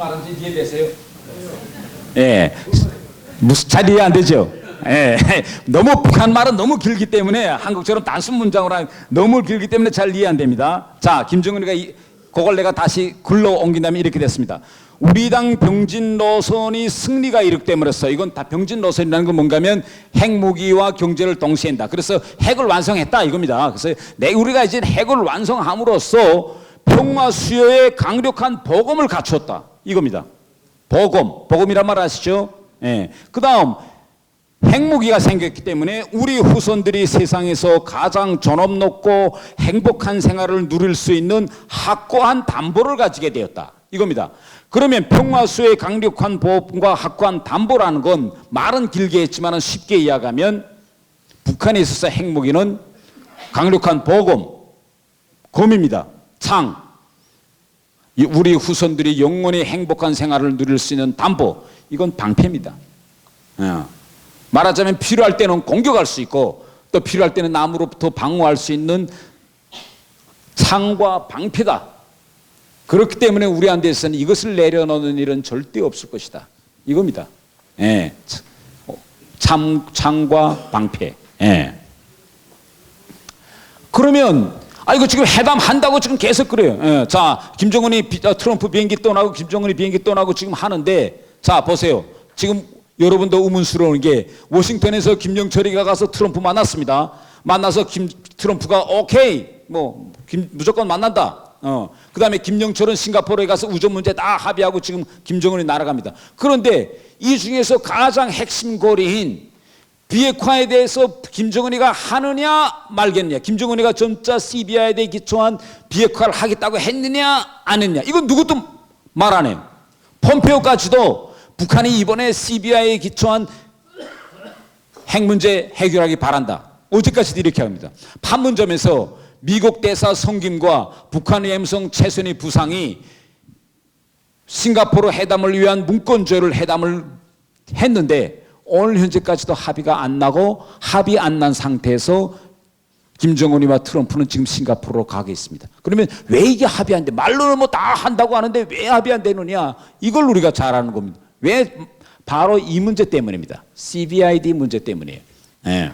말인지 이해되세요? 예, 무슨 잘 이해 안 되죠? 예, 너무 북한 말은 너무 길기 때문에 한국처럼 단순 문장으로 하면 너무 길기 때문에 잘 이해 안 됩니다. 자, 김정은이가 그걸 내가 다시 글로 옮긴다면 이렇게 됐습니다. 우리 당 병진 노선이 승리가 이룩됨으로써, 이건 다 병진 노선이라는 건 뭔가 하면 핵무기와 경제를 동시에 한다. 그래서 핵을 완성했다 이겁니다. 그래서 우리가 이제 핵을 완성함으로써 평화 수요에 강력한 보검을 갖추었다 이겁니다. 보검이란 말 아시죠? 예. 그 다음 핵무기가 생겼기 때문에 우리 후손들이 세상에서 가장 존엄 높고 행복한 생활을 누릴 수 있는 확고한 담보를 가지게 되었다 이겁니다. 그러면 평화수의 강력한 보호과 확고한 담보라는 건 말은 길게 했지만 쉽게 이야기하면 북한에 있어서 핵무기는 강력한 검입니다. 창. 우리 후손들이 영원히 행복한 생활을 누릴 수 있는 담보. 이건 방패입니다. 말하자면 필요할 때는 공격할 수 있고 또 필요할 때는 남으로부터 방어할 수 있는 창과 방패다. 그렇기 때문에 우리한테서는 이것을 내려놓는 일은 절대 없을 것이다. 이겁니다. 예. 창과 방패. 예. 그러면 이거 지금 회담한다고 지금 계속 그래요. 예. 자, 김정은이 트럼프 비행기 떠나고 김정은이 비행기 떠나고 지금 하는데, 자 보세요. 지금 여러분도 의문스러운 게 워싱턴에서 김영철이가 가서 트럼프 만났습니다. 만나서 트럼프가 오케이 무조건 만난다. 그 다음에 김영철은 싱가포르에 가서 우전 문제 다 합의하고 지금 김정은이 날아갑니다. 그런데 이 중에서 가장 핵심 고리인 비핵화에 대해서 김정은이가 하느냐 말겠느냐, 김정은이가 점자 CBI에 기초한 비핵화를 하겠다고 했느냐 안 했느냐, 이건 누구도 말 안 해요. 폼페오까지도 북한이 이번에 CBI에 기초한 핵 문제 해결하기 바란다. 어제까지도 이렇게 합니다. 판문점에서 미국 대사 성김과 북한의 엠성 최선희 부상이 싱가포르 회담을 위한 문건조율 회담을 했는데 오늘 현재까지도 합의가 안 나고 합의 안 난 상태에서 김정은이와 트럼프는 지금 싱가포르로 가게 있습니다. 그러면 왜 이게 합의 안 돼? 말로는 뭐 다 한다고 하는데 왜 합의 안 되느냐? 이걸 우리가 잘 아는 겁니다. 왜? 바로 이 문제 때문입니다. CBID 문제 때문이에요. 네.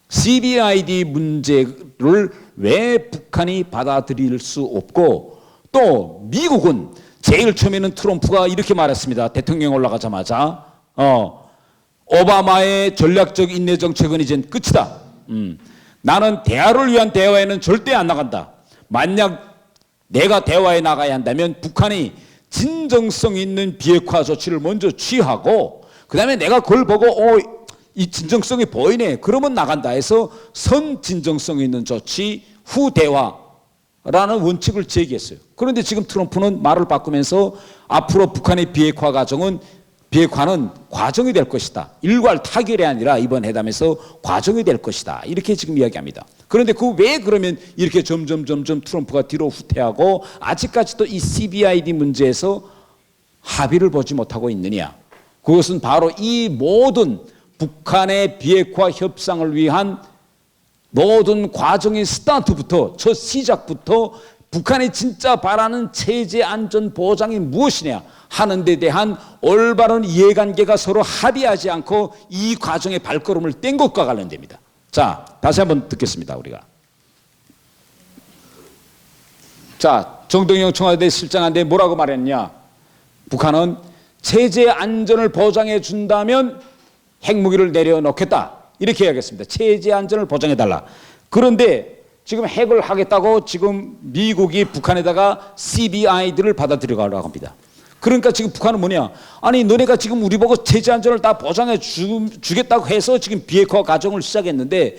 CBID 문제를 왜 북한이 받아들일 수 없고, 또 미국은 제일 처음에는 트럼프가 이렇게 말했습니다. 대통령 올라가자마자 오바마의 전략적 인내 정책은 이젠 끝이다. 나는 대화를 위한 대화에는 절대 안 나간다. 만약 내가 대화에 나가야 한다면 북한이 진정성 있는 비핵화 조치를 먼저 취하고 그 다음에 내가 그걸 보고 이 진정성이 보이네 그러면 나간다 해서 선진정성 있는 조치 후 대화라는 원칙을 제기했어요. 그런데 지금 트럼프는 말을 바꾸면서 앞으로 북한의 비핵화는 과정이 될 것이다. 일괄 타결이 아니라 이번 회담에서 과정이 될 것이다. 이렇게 지금 이야기합니다. 그런데 왜 그러면 이렇게 점점 트럼프가 뒤로 후퇴하고 아직까지도 이 CBID 문제에서 합의를 보지 못하고 있느냐. 그것은 바로 이 모든 북한의 비핵화 협상을 위한 모든 과정의 스타트부터 첫 시작부터 북한이 진짜 바라는 체제 안전 보장이 무엇이냐 하는 데 대한 올바른 이해관계가 서로 합의하지 않고 이 과정의 발걸음을 뗀 것과 관련됩니다. 자, 다시 한번 듣겠습니다. 우리가. 자, 정동영 청와대 실장한테 뭐라고 말했냐? 북한은 체제 안전을 보장해 준다면 핵무기를 내려놓겠다. 이렇게 이야기했습니다. 체제 안전을 보장해달라. 그런데 지금 핵을 하겠다고 지금 미국이 북한에다가 CBID를 받아들여가려고 합니다. 그러니까 지금 북한은 뭐냐? 아니 너네가 지금 우리 보고 체제 안전을 다 보장해 주겠다고 해서 지금 비핵화 과정을 시작했는데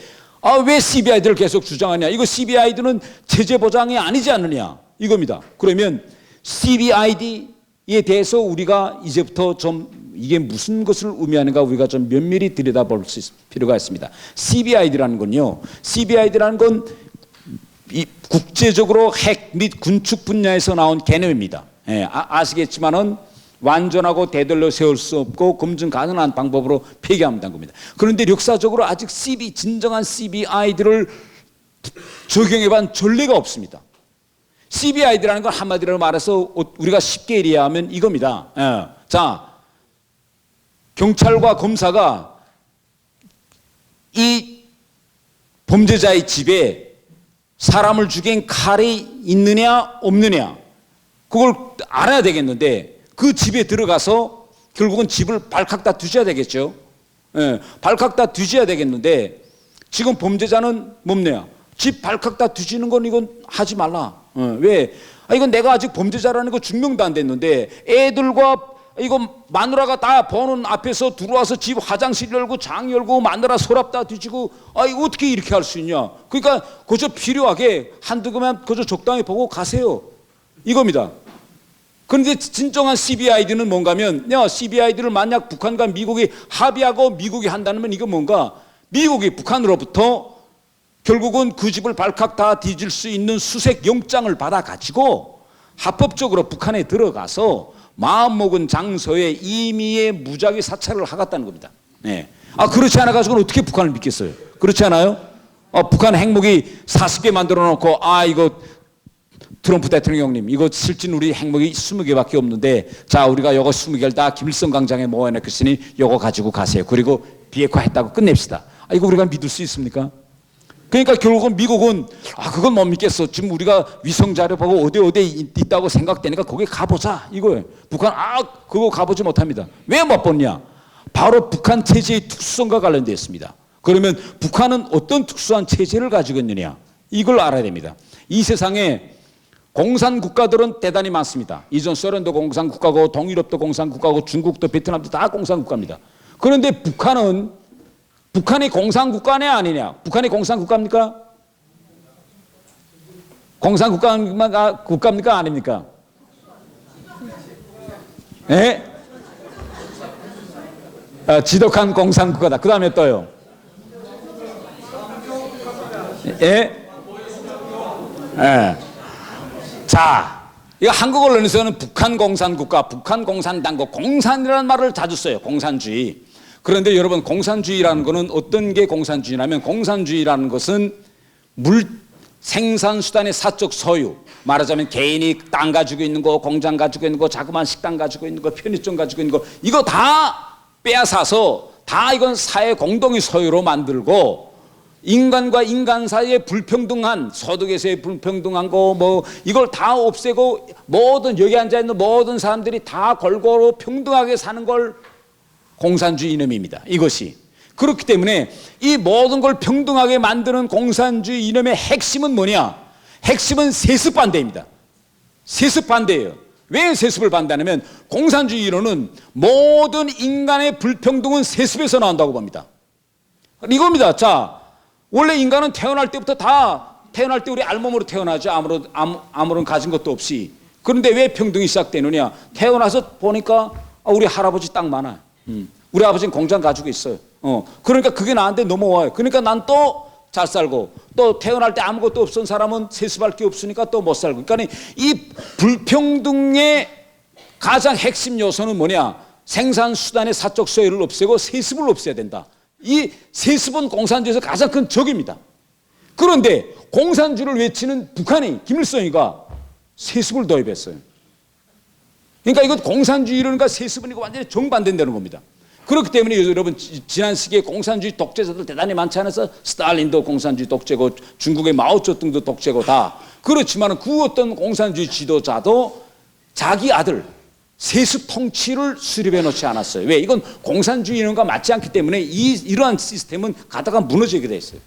왜 CBID를 계속 주장하냐? 이거 CBID는 체제 보장이 아니지 않느냐? 이겁니다. 그러면 CBID에 대해서 우리가 이제부터 좀 이게 무슨 것을 의미하는가 우리가 좀 면밀히 들여다볼 필요가 있습니다. CBID라는 건요. CBID라는 건 이 국제적으로 핵 및 군축 분야에서 나온 개념입니다. 예, 아시겠지만은 완전하고 되돌려 세울 수 없고 검증 가능한 방법으로 폐기한다는 겁니다. 그런데 역사적으로 아직 진정한 CBID를 적용해본 전례가 없습니다. CBID라는 건 한마디로 말해서 우리가 쉽게 이해하면 이겁니다. 자, 경찰과 검사가 이 범죄자의 집에 사람을 죽인 칼이 있느냐 없느냐 그걸 알아야 되겠는데 그 집에 들어가서 결국은 집을 발칵 다 뒤져야 되겠죠. 발칵 다 뒤져야 되겠는데 지금 범죄자는 뭡니까? 집 발칵 다 뒤지는 건 이건 하지 말라. 왜? 이건 내가 아직 범죄자라는 거 증명도 안 됐는데 애들과 이거 마누라가 다 보는 앞에서 들어와서 집 화장실 열고 장 열고 마누라 서랍 다 뒤지고 이거 어떻게 이렇게 할 수 있냐. 그러니까 그저 필요하게 한두 개만 그저 적당히 보고 가세요. 이겁니다. 그런데 진정한 CBID는 뭔가면 CBID를 만약 북한과 미국이 합의하고 미국이 한다면 이거 뭔가 미국이 북한으로부터 결국은 그 집을 발칵 다 뒤질 수 있는 수색 영장을 받아가지고 합법적으로 북한에 들어가서 마음먹은 장소에 임의의 무작위 사찰을 하겠다는 겁니다. 그렇지 않아가지고는 어떻게 북한을 믿겠어요? 그렇지 않아요? 북한 핵무기 40개 만들어 놓고 이거 트럼프 대통령님 이거 실진 우리 핵무기 20개밖에 없는데 자 우리가 요거 20개를 다 김일성 광장에 모아놓겠으니 요거 가지고 가세요. 그리고 비핵화 했다고 끝냅시다. 이거 우리가 믿을 수 있습니까? 그러니까 결국은 미국은 그건 못 믿겠어. 지금 우리가 위성 자료 보고 어디에 있다고 생각되니까 거기 가보자 이거예요. 북한 그거 가보지 못합니다. 왜 못 보냐? 바로 북한 체제의 특수성과 관련되어 있습니다. 그러면 북한은 어떤 특수한 체제를 가지고 있느냐 이걸 알아야 됩니다. 이 세상에 공산 국가들은 대단히 많습니다. 이전 소련도 공산 국가고 동유럽도 공산 국가고 중국도 베트남도 다 공산 국가입니다. 그런데 북한이 공산 국가냐 아니냐? 북한이 공산 국가입니까? 공산 국가입니까 아닙니까? 지독한 공산 국가다. 그 다음에 또요. 자, 이거 한국 언론에서는 북한 공산국가, 북한 공산당국, 공산이라는 말을 자주 써요. 공산주의. 그런데 여러분 공산주의라는 것은 어떤 게 공산주의냐면 공산주의라는 것은 생산수단의 사적 소유 말하자면 개인이 땅 가지고 있는 거 공장 가지고 있는 거 자그마한 식당 가지고 있는 거 편의점 가지고 있는 거 이거 다 빼앗아서 다 이건 사회 공동의 소유로 만들고 인간과 인간 사이에 불평등한 소득에서의 불평등한 거 이걸 다 없애고 모든 여기 앉아있는 모든 사람들이 다 골고루 평등하게 사는 걸 공산주의 이념입니다. 이것이 그렇기 때문에 이 모든 걸 평등하게 만드는 공산주의 이념의 핵심은 뭐냐? 핵심은 세습 반대입니다. 세습 반대예요. 왜 세습을 반대하냐면 공산주의 이론은 모든 인간의 불평등은 세습에서 나온다고 봅니다. 이겁니다. 자, 원래 인간은 태어날 때부터 태어날 때 우리 알몸으로 태어나죠. 아무런 가진 것도 없이. 그런데 왜 평등이 시작되느냐? 태어나서 보니까 우리 할아버지 땅 많아요. 우리 아버지는 공장 가지고 있어요. 그러니까 그게 나한테 넘어와요. 그러니까 난 또 잘 살고 또 태어날 때 아무것도 없던 사람은 세습할 게 없으니까 또 못 살고. 그러니까 이 불평등의 가장 핵심 요소는 뭐냐? 생산수단의 사적 소유를 없애고 세습을 없애야 된다. 이 세습은 공산주의에서 가장 큰 적입니다. 그런데 공산주의를 외치는 북한이 김일성이가 세습을 도입했어요. 그러니까 이건 공산주의라는가 세습은 이거 완전히 정반대되는 겁니다. 그렇기 때문에 여러분 지난 시기에 공산주의 독재자들 대단히 많지 않아서 스탈린도 공산주의 독재고 중국의 마오쩌둥도 독재고 다 그렇지만 그 어떤 공산주의 지도자도 자기 아들 세습 통치를 수립해 놓지 않았어요. 왜? 이건 공산주의 이론과 맞지 않기 때문에 이러한 시스템은 가다가 무너지게 돼 있어요.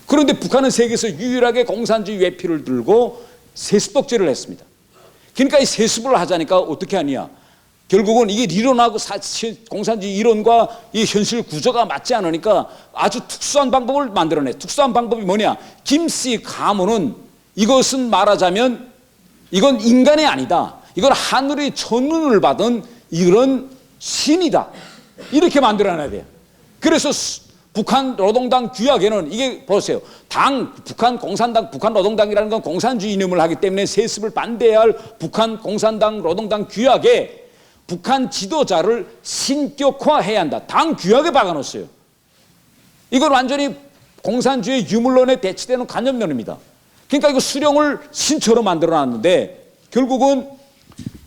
그런데 북한은 세계에서 유일하게 공산주의 외피를 들고 세습 독재를 했습니다. 그러니까 이 세습을 하자니까 어떻게 하냐? 결국은 이게 이론하고 공산주의 이론과 이 현실 구조가 맞지 않으니까 아주 특수한 방법을 만들어내. 특수한 방법이 뭐냐? 김씨 가문은 이것은 말하자면 이건 인간이 아니다. 이건 하늘의 천운을 받은 이런 신이다. 이렇게 만들어놔야 돼요. 그래서 북한 노동당 규약에는 이게 보세요. 북한 공산당, 북한 노동당이라는 건 공산주의 이념을 하기 때문에 세습을 반대해야 할 북한 공산당 노동당 규약에 북한 지도자를 신격화해야 한다. 당 규약에 박아놓았어요. 이건 완전히 공산주의 유물론에 대치되는 관념론입니다. 그러니까 이거 수령을 신처럼 만들어놨는데 결국은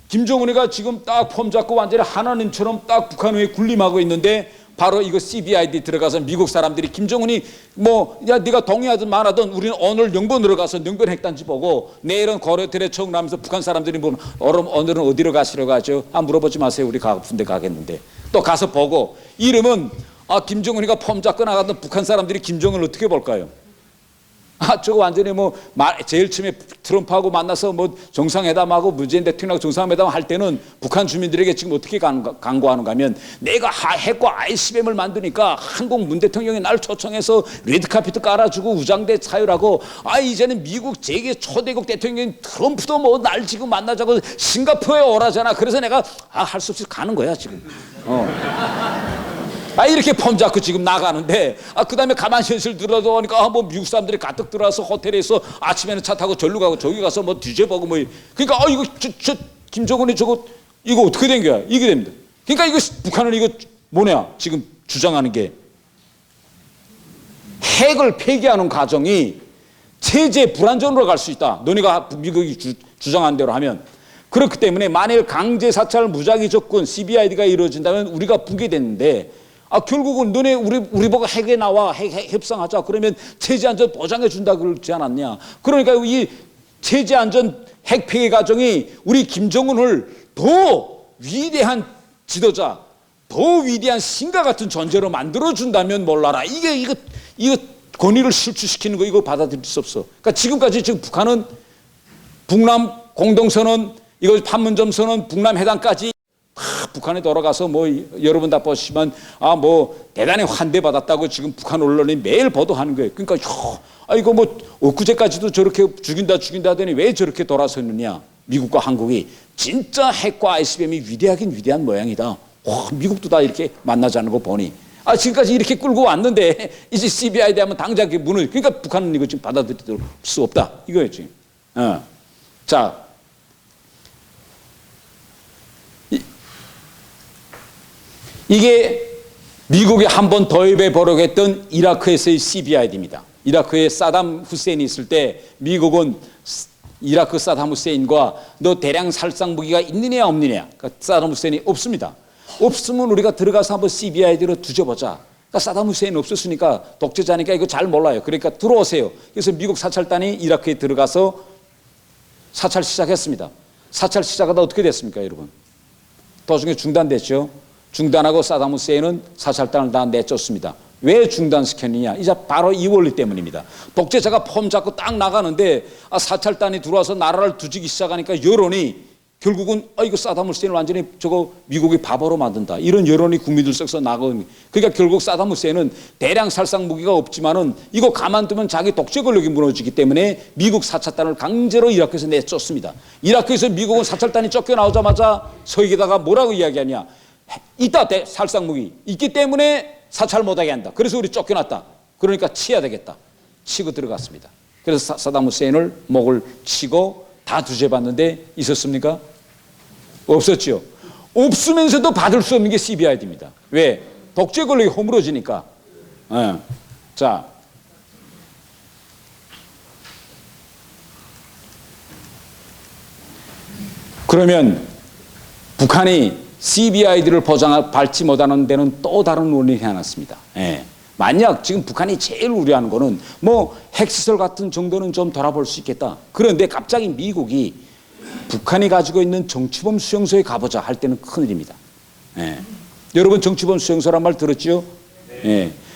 김정은이가 지금 딱 폼 잡고 완전히 하나님처럼 딱 북한 후에 군림하고 있는데 바로 이거 CBID 들어가서 미국 사람들이 김정은이 뭐 야 네가 동의하든 말하든 우리는 오늘 영번으로 가서 영번 핵단지 보고 내일은 거래틀에 청나면서 북한 사람들이 보면 오늘은 어디로 가시려고 하죠? 물어보지 마세요. 우리 군대 가겠는데 또 가서 보고 이러면 김정은이가 폼 잡고 나가던 북한 사람들이 김정은을 어떻게 볼까요? 저거 완전히 뭐 제일 처음에 트럼프하고 만나서 뭐 정상회담하고 문재인 대통령하고 정상회담 할 때는 북한 주민들에게 지금 어떻게 강구하는가 하면 내가 핵과 ICBM을 만드니까 한국 문 대통령이 날 초청해서 레드카펫 깔아주고 우장대 사유라고 이제는 미국 재계 초대국 대통령 트럼프도 뭐 날 지금 만나자고 싱가포르에 오라잖아. 그래서 내가 할 수 없이 가는 거야 지금. 이렇게 폼 잡고 지금 나가는데 그 다음에 가만히 현실 들어도 보니까 뭐 미국 사람들이 가득 들어와서 호텔에서 아침에는 차 타고 절로 가고 저기 가서 뭐 뒤져보고 뭐 그러니까 이거 저 김정은이 저거 이거 어떻게 된 거야? 이게 됩니다. 그러니까 이거 북한은 이거 뭐냐 지금 주장하는 게 핵을 폐기하는 과정이 체제 불안전으로 갈 수 있다. 너네가 미국이 주장한 대로 하면 그렇기 때문에 만일 강제 사찰 무작위 접근 CBID가 이루어진다면 우리가 붕괴됐는데 결국은 너네 우리 보고 핵에 나와 핵 협상하자 그러면 체제 안전 보장해 준다 그러지 않았냐. 그러니까 이 체제 안전 핵 폐기 과정이 우리 김정은을 더 위대한 지도자, 더 위대한 신과 같은 존재로 만들어 준다면 몰라라. 이거 권위를 실추시키는 거 이거 받아들일 수 없어. 그러니까 지금까지 지금 북한은 북남 공동선언 이거 판문점 선언 북남 회담까지 북한에 돌아가서 뭐 여러분 다 보시면 뭐 대단히 환대받았다고 지금 북한 언론이 매일 보도하는 거예요. 그러니까 이거 뭐 엊그제까지도 저렇게 죽인다 하더니 왜 저렇게 돌아섰느냐. 미국과 한국이 진짜 핵과 ICBM이 위대하긴 위대한 모양이다. 미국도 다 이렇게 만나자는 거 보니 지금까지 이렇게 끌고 왔는데 이제 CBID 하면 당장 문을 그러니까 북한은 이거 지금 받아들일 수 없다 이거였지. 자. 이게 미국이 한 번 도입해 보려고 했던 이라크에서의 CBID입니다. 이라크에 사담 후세인이 있을 때 미국은 이라크 사담 후세인과 너 대량 살상 무기가 있느냐 없느냐. 그러니까 사담 후세인이 없습니다. 없으면 우리가 들어가서 한번 CBID로 뒤져보자. 그러니까 사담 후세인 없었으니까 독재자니까 이거 잘 몰라요. 그러니까 들어오세요. 그래서 미국 사찰단이 이라크에 들어가서 사찰 시작했습니다. 사찰 시작하다 어떻게 됐습니까, 여러분? 도중에 중단됐죠. 중단하고 사담 후세인은 사찰단을 다 내쫓습니다. 왜 중단시켰느냐? 이제 바로 이 원리 때문입니다. 독재자가 폼 잡고 딱 나가는데 사찰단이 들어와서 나라를 두지기 시작하니까 여론이 결국은 이거 사담 후세인을 완전히 저거 미국이 바보로 만든다. 이런 여론이 국민들 속에서 나가는. 그러니까 결국 사담 후세인은 대량 살상 무기가 없지만은 이거 가만두면 자기 독재 권력이 무너지기 때문에 미국 사찰단을 강제로 이라크에서 내쫓습니다. 이라크에서 미국은 사찰단이 쫓겨나오자마자 서기에다가 뭐라고 이야기하냐? 있다 살상 무기 있기 때문에 사찰 못하게 한다. 그래서 우리 쫓겨났다. 그러니까 치야 되겠다. 치고 들어갔습니다. 그래서 사담 후세인을 목을 치고 다 두죄받는데 있었습니까? 없었죠. 없으면서도 받을 수 없는 게 CBID입니다. 왜? 독재 권력이 허물어지니까. 자, 그러면 북한이 CBID를 받지 못하는 데는 또 다른 원인이 하나 있습니다. 만약 지금 북한이 제일 우려하는 거는 뭐 핵시설 같은 정도는 좀 돌아볼 수 있겠다. 그런데 갑자기 미국이 북한이 가지고 있는 정치범 수용소에 가보자 할 때는 큰일입니다. 여러분 정치범 수용소란 말 들었죠?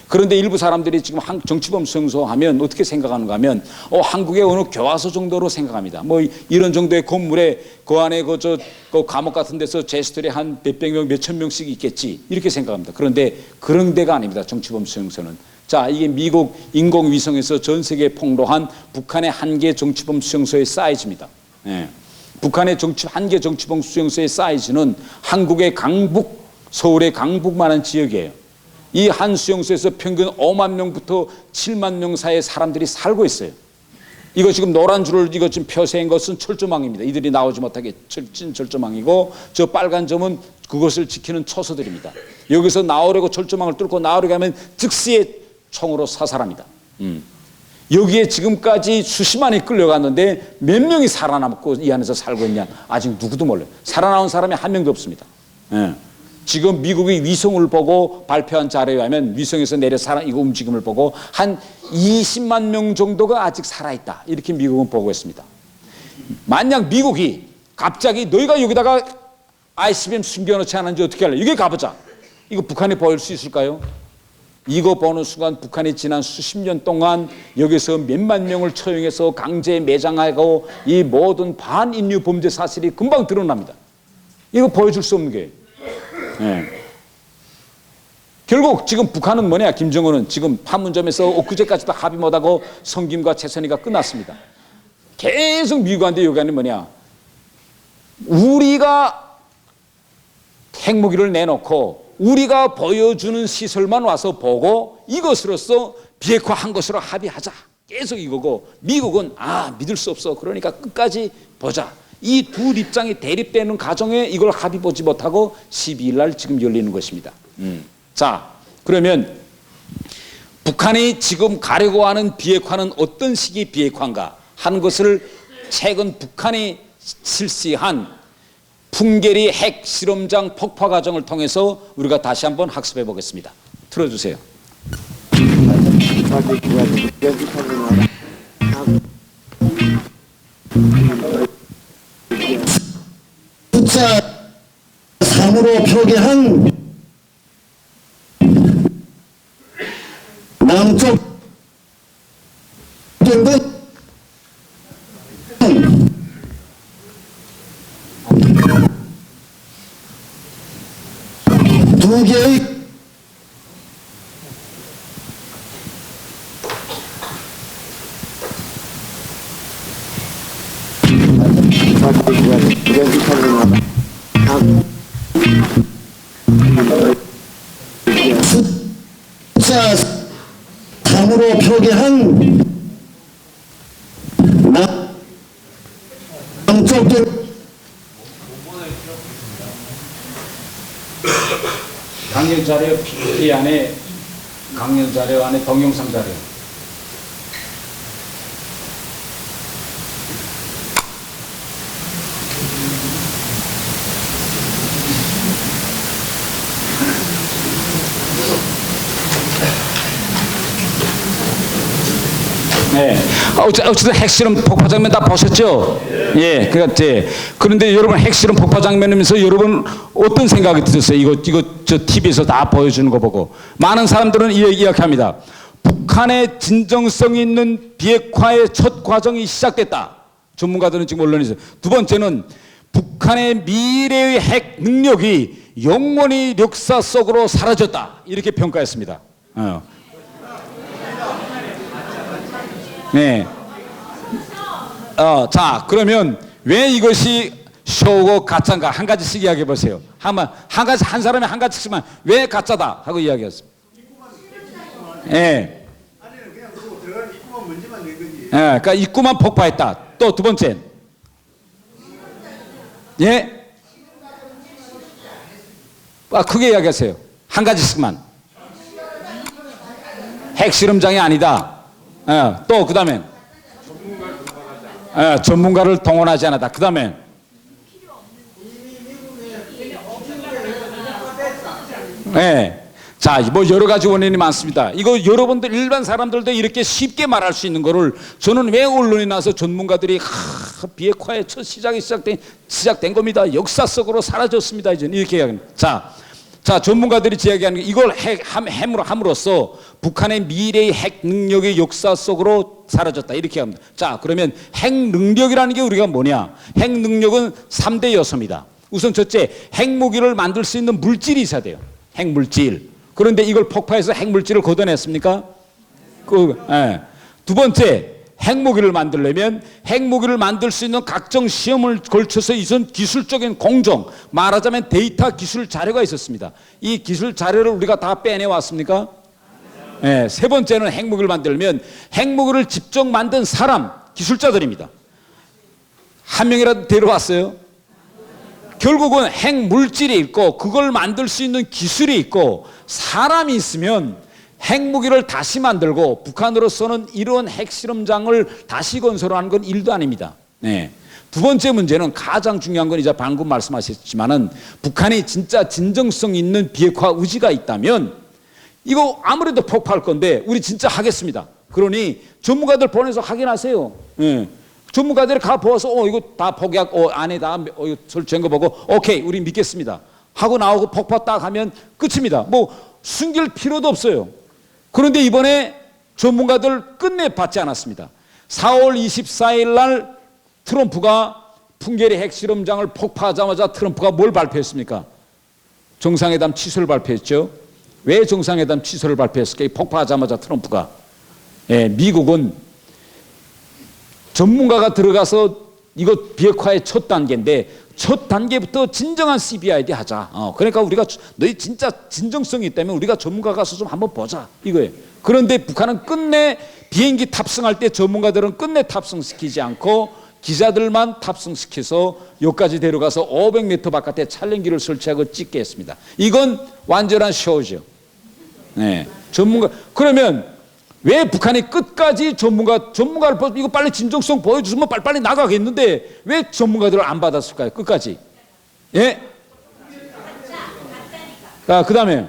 그런데 일부 사람들이 지금 정치범 수용소 하면 어떻게 생각하는가 하면 한국의 어느 교화소 정도로 생각합니다. 뭐 이런 정도의 건물에 그 안에 그 감옥 같은 데서 제스들이 한 몇백 명, 몇천 명씩 있겠지 이렇게 생각합니다. 그런데 그런 데가 아닙니다. 정치범 수용소는. 자, 이게 미국 인공위성에서 전 세계에 폭로한 북한의 한 개 정치범 수용소의 사이즈입니다. 북한의 한 개 정치범 수용소의 사이즈는 한국의 강북, 서울의 강북만한 지역이에요. 이 한 수용소에서 평균 5만 명부터 7만 명 사이의 사람들이 살고 있어요. 이거 지금 노란 줄을 이거 지금 표시한 것은 철조망입니다. 이들이 나오지 못하게 찐 철조망이고 저 빨간 점은 그것을 지키는 초소들입니다. 여기서 나오려고 철조망을 뚫고 나오려고 하면 즉시에 총으로 사살합니다. 여기에 지금까지 수십만이 끌려갔는데 몇 명이 살아남고 이 안에서 살고 있냐? 아직 누구도 몰라요. 살아나온 사람이 한 명도 없습니다. 예. 지금 미국이 위성을 보고 발표한 자료에 의하면 위성에서 내려 이거 움직임을 보고 한 20만 명 정도가 아직 살아있다. 이렇게 미국은 보고 있습니다. 만약 미국이 갑자기 너희가 여기다가 ICBM 숨겨놓지 않은지 어떻게 할래? 여기 가보자. 이거 북한이 보일 수 있을까요? 이거 보는 순간 북한이 지난 수십 년 동안 여기서 몇만 명을 처형해서 강제 매장하고 이 모든 반인류 범죄 사실이 금방 드러납니다. 이거 보여줄 수 없는 게. 예. 결국 지금 북한은 뭐냐? 김정은은 지금 판문점에서 엊그제까지도 합의 못하고 성김과 최선희가 끝났습니다. 계속 미국한테 요구하는 뭐냐? 우리가 핵무기를 내놓고 우리가 보여주는 시설만 와서 보고 이것으로서 비핵화한 것으로 합의하자. 계속 이거고 미국은 믿을 수 없어. 그러니까 끝까지 보자. 이 둘 입장이 대립되는 과정에 이걸 합의 보지 못하고 12일 날 지금 열리는 것입니다. 자, 그러면 북한이 지금 가려고 하는 비핵화는 어떤 식의 비핵화인가 하는 것을 최근 북한이 실시한 풍계리 핵실험장 폭파 과정을 통해서 우리가 다시 한번 학습해 보겠습니다. 틀어주세요. 숫자 3으로 표기한 남쪽 경은 두 개의 숫자 3으로 표기한 남쪽 경 강연 자료 PPT 안에 강연 자료 안에 동영상 자료. 네. 어쨌든 핵실험 폭파 장면 다 보셨죠? 예. 그러니까 그런데 여러분 핵실험 폭파 장면이면서 여러분 어떤 생각이 드셨어요? 이거 저 TV에서 다 보여주는 거 보고 많은 사람들은 이야기합니다. 북한의 진정성 있는 비핵화의 첫 과정이 시작됐다. 전문가들은 지금 언론에서. 두 번째는 북한의 미래의 핵 능력이 영원히 역사 속으로 사라졌다. 이렇게 평가했습니다. 네. 자, 그러면 왜 이것이 쇼고 가짜인가 한 가지씩 이야기해 보세요. 한 사람이 한 가지씩만 왜 가짜다 하고 이야기했습니다. 예. 그러니까 입구만 폭파했다. 또 두 번째. 예? 크게 이야기하세요. 한 가지씩만. 핵실험장이 아니다. 또 그 다음에 전문가를 동원하지 않았다. 그 다음에 자, 뭐 여러 가지 원인이 많습니다. 이거 여러분들 일반 사람들도 이렇게 쉽게 말할 수 있는 거를 저는 왜 언론에 나서 전문가들이 비핵화의 첫 시작이 시작된 겁니다. 역사 속으로 사라졌습니다. 이제 이렇게 이야기합니다. 자, 전문가들이 이야기하는 게 이걸 함으로써 북한의 미래의 핵 능력이 역사 속으로 사라졌다. 이렇게 합니다. 자, 그러면 핵 능력이라는 게 우리가 뭐냐? 핵 능력은 3대 요소입니다. 우선 첫째, 핵무기를 만들 수 있는 물질이 있어야 돼요. 핵물질. 그런데 이걸 폭파해서 핵물질을 걷어냈습니까? 두 번째, 핵무기를 만들려면 핵무기를 만들 수 있는 각종 시험을 걸쳐서 있은 기술적인 공정, 말하자면 데이터 기술 자료가 있었습니다. 이 기술 자료를 우리가 다 빼내왔습니까? 세 번째는 핵무기를 만들면 핵무기를 직접 만든 사람, 기술자들입니다. 한 명이라도 데려왔어요? 결국은 핵물질이 있고 그걸 만들 수 있는 기술이 있고 사람이 있으면 핵무기를 다시 만들고 북한으로서는 이런 핵실험장을 다시 건설하는 건 일도 아닙니다. 네. 두 번째 문제는 가장 중요한 건 이제 방금 말씀하셨지만은 북한이 진짜 진정성 있는 비핵화 의지가 있다면 이거 아무래도 폭파할 건데 우리 진짜 하겠습니다. 그러니 전문가들 보내서 확인하세요. 예. 전문가들이 가 보아서 이거 다 폭약 안에 다 이거 설치한 거 보고 오케이 우리 믿겠습니다 하고 나오고 폭파 딱 하면 끝입니다. 뭐 숨길 필요도 없어요. 그런데 이번에 전문가들 끝내 받지 않았습니다. 4월 24일 날 트럼프가 풍계리 핵실험장을 폭파하자마자 트럼프가 뭘 발표했습니까? 정상회담 취소를 발표했죠. 왜 정상회담 취소를 발표했을까요? 폭파하자마자 트럼프가. 예, 미국은 전문가가 들어가서 이거 비핵화의 첫 단계인데 첫 단계부터 진정한 CBID 하자. 그러니까 우리가 너희 진짜 진정성이 있다면 우리가 전문가 가서 좀 한번 보자 이거예요. 그런데 북한은 끝내 비행기 탑승할 때 전문가들은 끝내 탑승시키지 않고 기자들만 탑승시켜서 여기까지 데려가서 500m 바깥에 촬영기를 설치하고 찍게 했습니다. 이건 완전한 쇼죠. 네, 전문가. 그러면 왜 북한이 끝까지 전문가를 이거 빨리 진정성 보여주면 빨리 나가겠는데 왜 전문가들을 안 받았을까요? 끝까지. 예? 그 다음에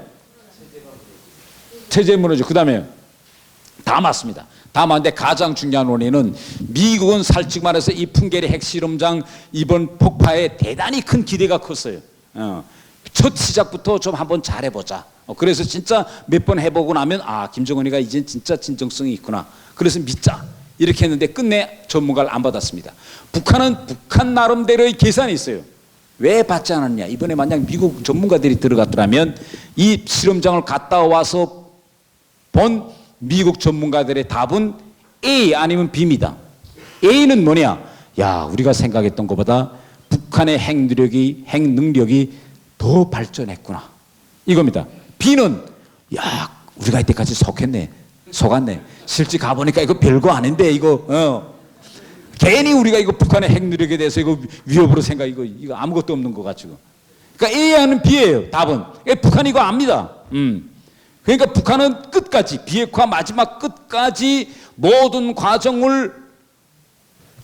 체제 무너져. 그 다음에 다 맞습니다. 다 맞는데 가장 중요한 원인은 미국은 솔직히 말해서 이 풍계리 핵실험장 이번 폭파에 대단히 큰 기대가 컸어요. 첫 시작부터 좀 한번 잘해보자. 그래서 진짜 몇 번 해보고 나면 김정은이가 이제 진짜 진정성이 있구나. 그래서 믿자. 이렇게 했는데 끝내 전문가를 안 받았습니다. 북한은 북한 나름대로의 계산이 있어요. 왜 받지 않았냐. 이번에 만약 미국 전문가들이 들어갔더라면 이 실험장을 갔다 와서 본 미국 전문가들의 답은 A 아니면 B입니다. A는 뭐냐. 야, 우리가 생각했던 것보다 북한의 핵 능력이 더 발전했구나. 이겁니다. B는 야, 우리가 이때까지 속았네. 실제 가보니까 이거 별거 아닌데 이거 괜히 우리가 이거 북한의 핵 능력에 대해서 이거 위협으로 이거 아무것도 없는 거 가지고. 그러니까 A하는 B예요. 답은. 북한이 이거 압니다. 그러니까 북한은 끝까지 비핵화 마지막 끝까지 모든 과정을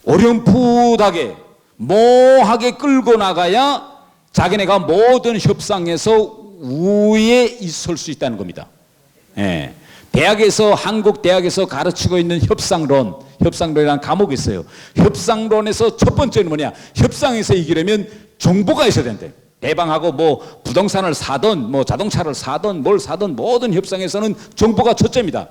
어렴풋하게 모호하게 끌고 나가야 자기네가 모든 협상에서 우위에 있을 수 있다는 겁니다. 예. 한국 대학에서 가르치고 있는 협상론이라는 과목이 있어요. 협상론에서 첫 번째는 뭐냐? 협상에서 이기려면 정보가 있어야 된대. 대방하고 뭐 부동산을 사든 뭐 자동차를 사든 뭘 사든 모든 협상에서는 정보가 첫째입니다.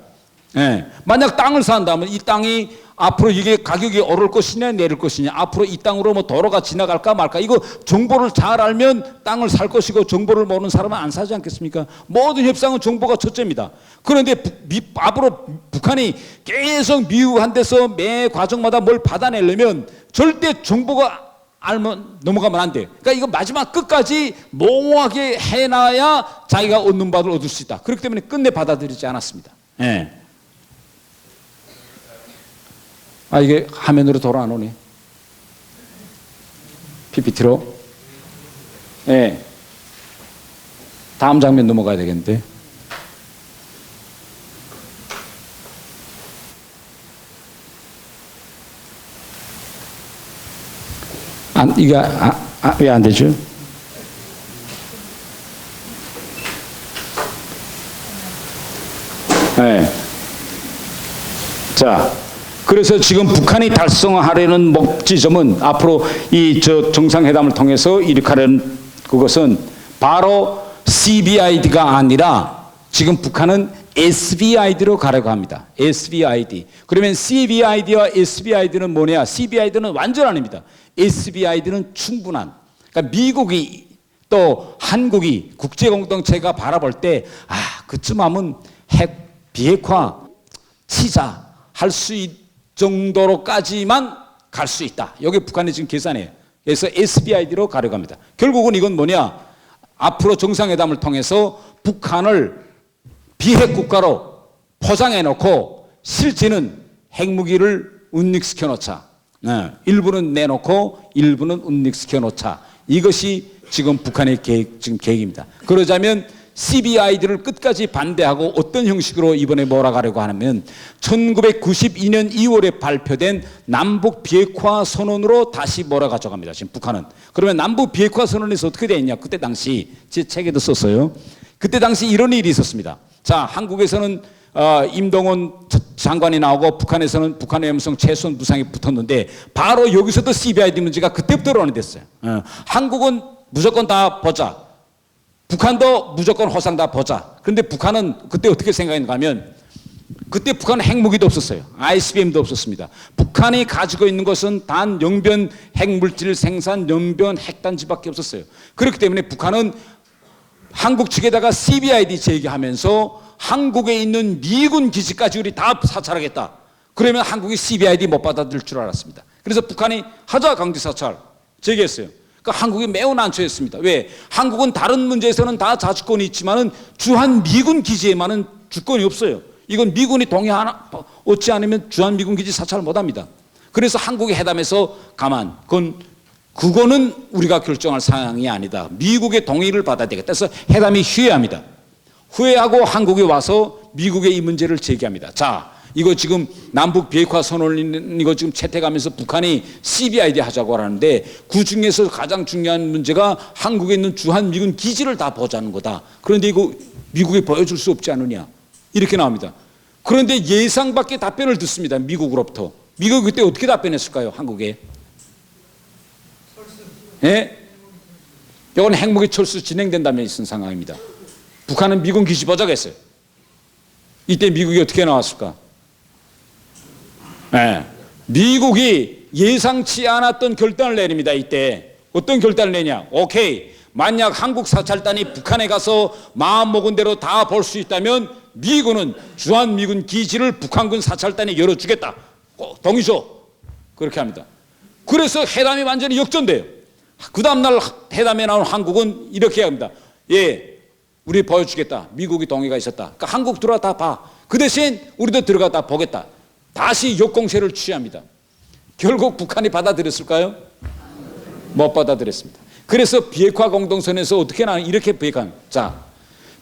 예. 만약 땅을 산다면 이 땅이 앞으로 이게 가격이 오를 것이냐 내릴 것이냐, 앞으로 이 땅으로 뭐 도로가 지나갈까 말까, 이거 정보를 잘 알면 땅을 살 것이고 정보를 모르는 사람은 안 사지 않겠습니까? 모든 협상은 정보가 첫째입니다. 그런데 앞으로 북한이 계속 미국한테서 매 과정마다 뭘 받아내려면 절대 정보가 알면 넘어가면 안 돼. 그러니까 이거 마지막 끝까지 모호하게 해놔야 자기가 얻는 바를 얻을 수 있다. 그렇기 때문에 끝내 받아들이지 않았습니다. 예. 이게 화면으로 돌아 안 오네. PPT로. 예. 다음 장면 넘어가야 되겠는데. 이게 왜 안 되죠? 네. 자, 그래서 지금 북한이 달성하려는 목지점은 앞으로 정상회담을 통해서 이룩하려는 그것은 바로 CBID가 아니라 지금 북한은 SBID로 가려고 합니다. SBID. 그러면 CBID와 SBID는 뭐냐? CBID는 완전 아닙니다. SBID는 충분한. 그러니까 미국이 또 한국이 국제공동체가 바라볼 때 그쯤 하면 핵 비핵화 치자 할 수 있을 정도로까지만 갈 수 있다. 여기 북한이 지금 계산해요. 그래서 SBID로 가려고 합니다. 결국은 이건 뭐냐? 앞으로 정상회담을 통해서 북한을 비핵 국가로 포장해 놓고 실제는 핵무기를 운익시켜 놓자. 일부는 내놓고 일부는 운익시켜 놓자. 이것이 지금 북한의 계획입니다. 그러자면 CBID를 끝까지 반대하고 어떤 형식으로 이번에 몰아가려고 하냐면 1992년 2월에 발표된 남북 비핵화 선언으로 다시 몰아가져고 합니다. 지금 북한은. 그러면 남북 비핵화 선언에서 어떻게 돼 있냐? 그때 당시 제 책에도 썼어요. 그때 당시 이런 일이 있었습니다. 자, 한국에서는 임동원 장관이 나오고 북한에서는 북한의 외무성 최수원 부상이 붙었는데 바로 여기서도 CBID 문제가 그때부터 논의 됐어요. 한국은 무조건 다 보자. 북한도 무조건 허상 다 보자. 그런데 북한은 그때 어떻게 생각했는가 하면 그때 북한은 핵무기도 없었어요. ICBM도 없었습니다. 북한이 가지고 있는 것은 단 영변 핵물질 생산 영변 핵단지밖에 없었어요. 그렇기 때문에 북한은 한국 측에다가 CBID 제기하면서 한국에 있는 미군 기지까지 우리 다 사찰하겠다. 그러면 한국이 CBID 못 받아들일 줄 알았습니다. 그래서 북한이 하자 강제 사찰 제기했어요. 그러니까 한국이 매우 난처했습니다. 왜? 한국은 다른 문제에서는 다 자주권이 있지만은 주한 미군 기지에만은 주권이 없어요. 이건 미군이 동의하나 얻지 않으면 주한 미군 기지 사찰을 못합니다. 그래서 한국이 회담에서 그거는 우리가 결정할 사항이 아니다. 미국의 동의를 받아야 되겠다. 그래서 회담이 휴회합니다. 후회하고 한국에 와서 미국에 이 문제를 제기합니다. 자, 이거 지금 남북 비핵화 선언 이거 지금 채택하면서 북한이 CBID 하자고 하는데 그 중에서 가장 중요한 문제가 한국에 있는 주한 미군 기지를 다 보자는 거다. 그런데 이거 미국에 보여줄 수 없지 않느냐. 이렇게 나옵니다. 그런데 예상 밖의 답변을 듣습니다. 미국으로부터. 미국이 그때 어떻게 답변했을까요? 한국에. 예? 이건 핵무기 철수 진행된다면 있는 상황입니다. 북한은 미군 기지 보자고 했어요. 이때 미국이 어떻게 나왔을까? 네. 미국이 예상치 않았던 결단을 내립니다. 이때 어떤 결단을 내냐? 오케이, 만약 한국 사찰단이 북한에 가서 마음먹은 대로 다 볼 수 있다면 미군은 주한미군 기지를 북한군 사찰단에 열어주겠다. 동의 줘. 그렇게 합니다. 그래서 회담이 완전히 역전돼요. 그 다음날 회담에 나온 한국은 이렇게 합니다. 예, 우리 보여주겠다. 미국이 동의가 있었다. 그러니까 한국 들어가 봐. 그 대신 우리도 들어가다 보겠다. 다시 역공세를 취합니다. 결국 북한이 받아들였을까요? 못 받아들였습니다. 그래서 비핵화 공동선에서 어떻게 나와요? 이렇게 비핵화합니다. 자,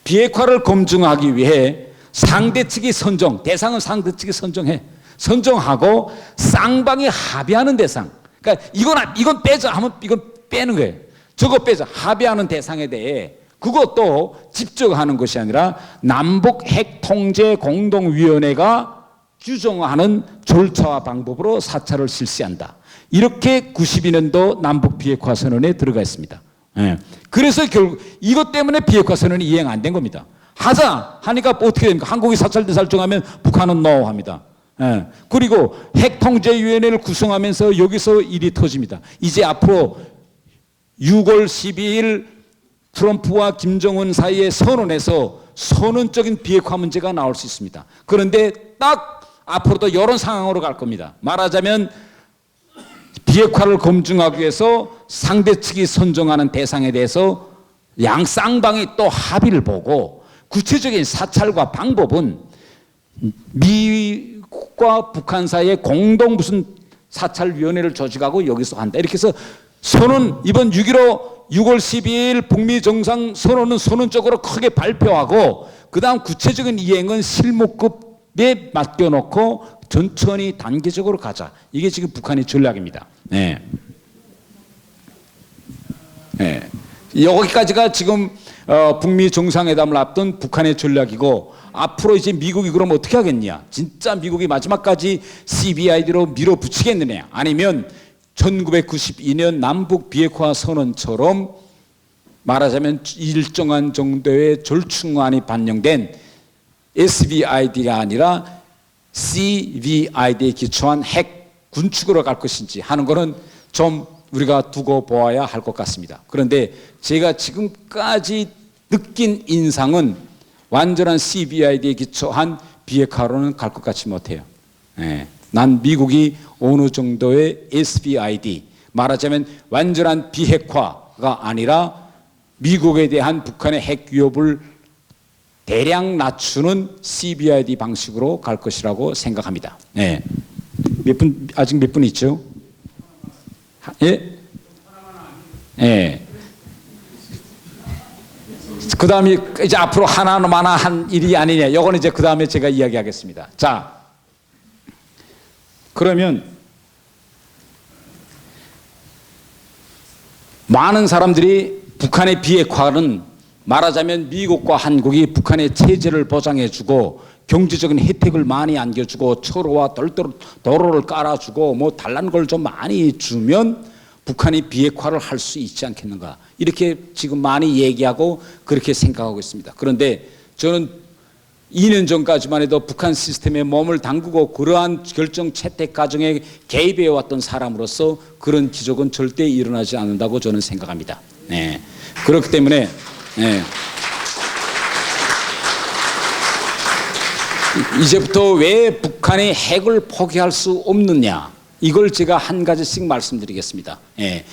비핵화를 검증하기 위해 상대 측이 선정, 대상은 상대 측이 선정해. 선정하고 쌍방이 합의하는 대상. 그러니까 이건 빼자 하면 이건 빼는 거예요. 저거 빼자. 합의하는 대상에 대해 그것도 집적하는 것이 아니라 남북 핵통제 공동위원회가 규정하는 절차와 방법으로 사찰을 실시한다. 이렇게 92년도 남북 비핵화 선언에 들어가 있습니다. 예. 그래서 결국 이것 때문에 비핵화 선언이 이행 안 된 겁니다. 하자 하니까 어떻게 됩니까? 한국이 사찰대 설정하면 북한은 노 합니다. 예. 그리고 핵통제위원회를 구성하면서 여기서 일이 터집니다. 이제 앞으로 6월 12일 트럼프와 김정은 사이의 선언에서 선언적인 비핵화 문제가 나올 수 있습니다. 그런데 딱 앞으로도 이런 상황으로 갈 겁니다. 말하자면 비핵화를 검증하기 위해서 상대 측이 선정하는 대상에 대해서 양 쌍방이 또 합의를 보고 구체적인 사찰과 방법은 미국과 북한 사이에 공동 무슨 사찰위원회를 조직하고 여기서 한다. 이렇게 해서 선언 이번 6.15 6월 12일 북미 정상 선언은 선언적으로 크게 발표하고 그 다음 구체적인 이행은 실무급에 맡겨놓고 천천히 단계적으로 가자. 이게 지금 북한의 전략입니다. 네. 네. 여기까지가 지금 북미 정상회담을 앞둔 북한의 전략이고 앞으로 이제 미국이 그럼 어떻게 하겠냐? 진짜 미국이 마지막까지 CBID로 밀어붙이겠느냐? 아니면 1992년 남북 비핵화 선언처럼 말하자면 일정한 정도의 절충안이 반영된 SBID가 아니라 CVID에 기초한 핵 군축으로 갈 것인지 하는 거는 좀 우리가 두고 보아야 할 것 같습니다. 그런데 제가 지금까지 느낀 인상은 완전한 CVID에 기초한 비핵화로는 갈 것 같지 못해요. 네. 난 미국이 어느 정도의 SBID 말하자면 완전한 비핵화가 아니라 미국에 대한 북한의 핵 위협을 대량 낮추는 CBID 방식으로 갈 것이라고 생각합니다. 네. 아직 몇 분 있죠? 예? 예. 그 다음에 이제 앞으로 하나마나 한 일이 아니냐. 이건 이제 그 다음에 제가 이야기하겠습니다. 자, 그러면 많은 사람들이 북한의 비핵화는 말하자면 미국과 한국이 북한의 체제를 보장해주고 경제적인 혜택을 많이 안겨주고 철로와 도로를 깔아주고 뭐 달라는 걸 좀 많이 주면 북한이 비핵화를 할 수 있지 않겠는가, 이렇게 지금 많이 얘기하고 그렇게 생각하고 있습니다. 그런데 저는 2년 전까지만 해도 북한 시스템에 몸을 담그고 그러한 결정 채택 과정에 개입해 왔던 사람으로서 그런 기적은 절대 일어나지 않는다고 저는 생각합니다. 네. 그렇기 때문에 네. 이제부터 왜 북한이 핵을 포기할 수 없느냐, 이걸 제가 한 가지씩 말씀드리겠습니다. 예.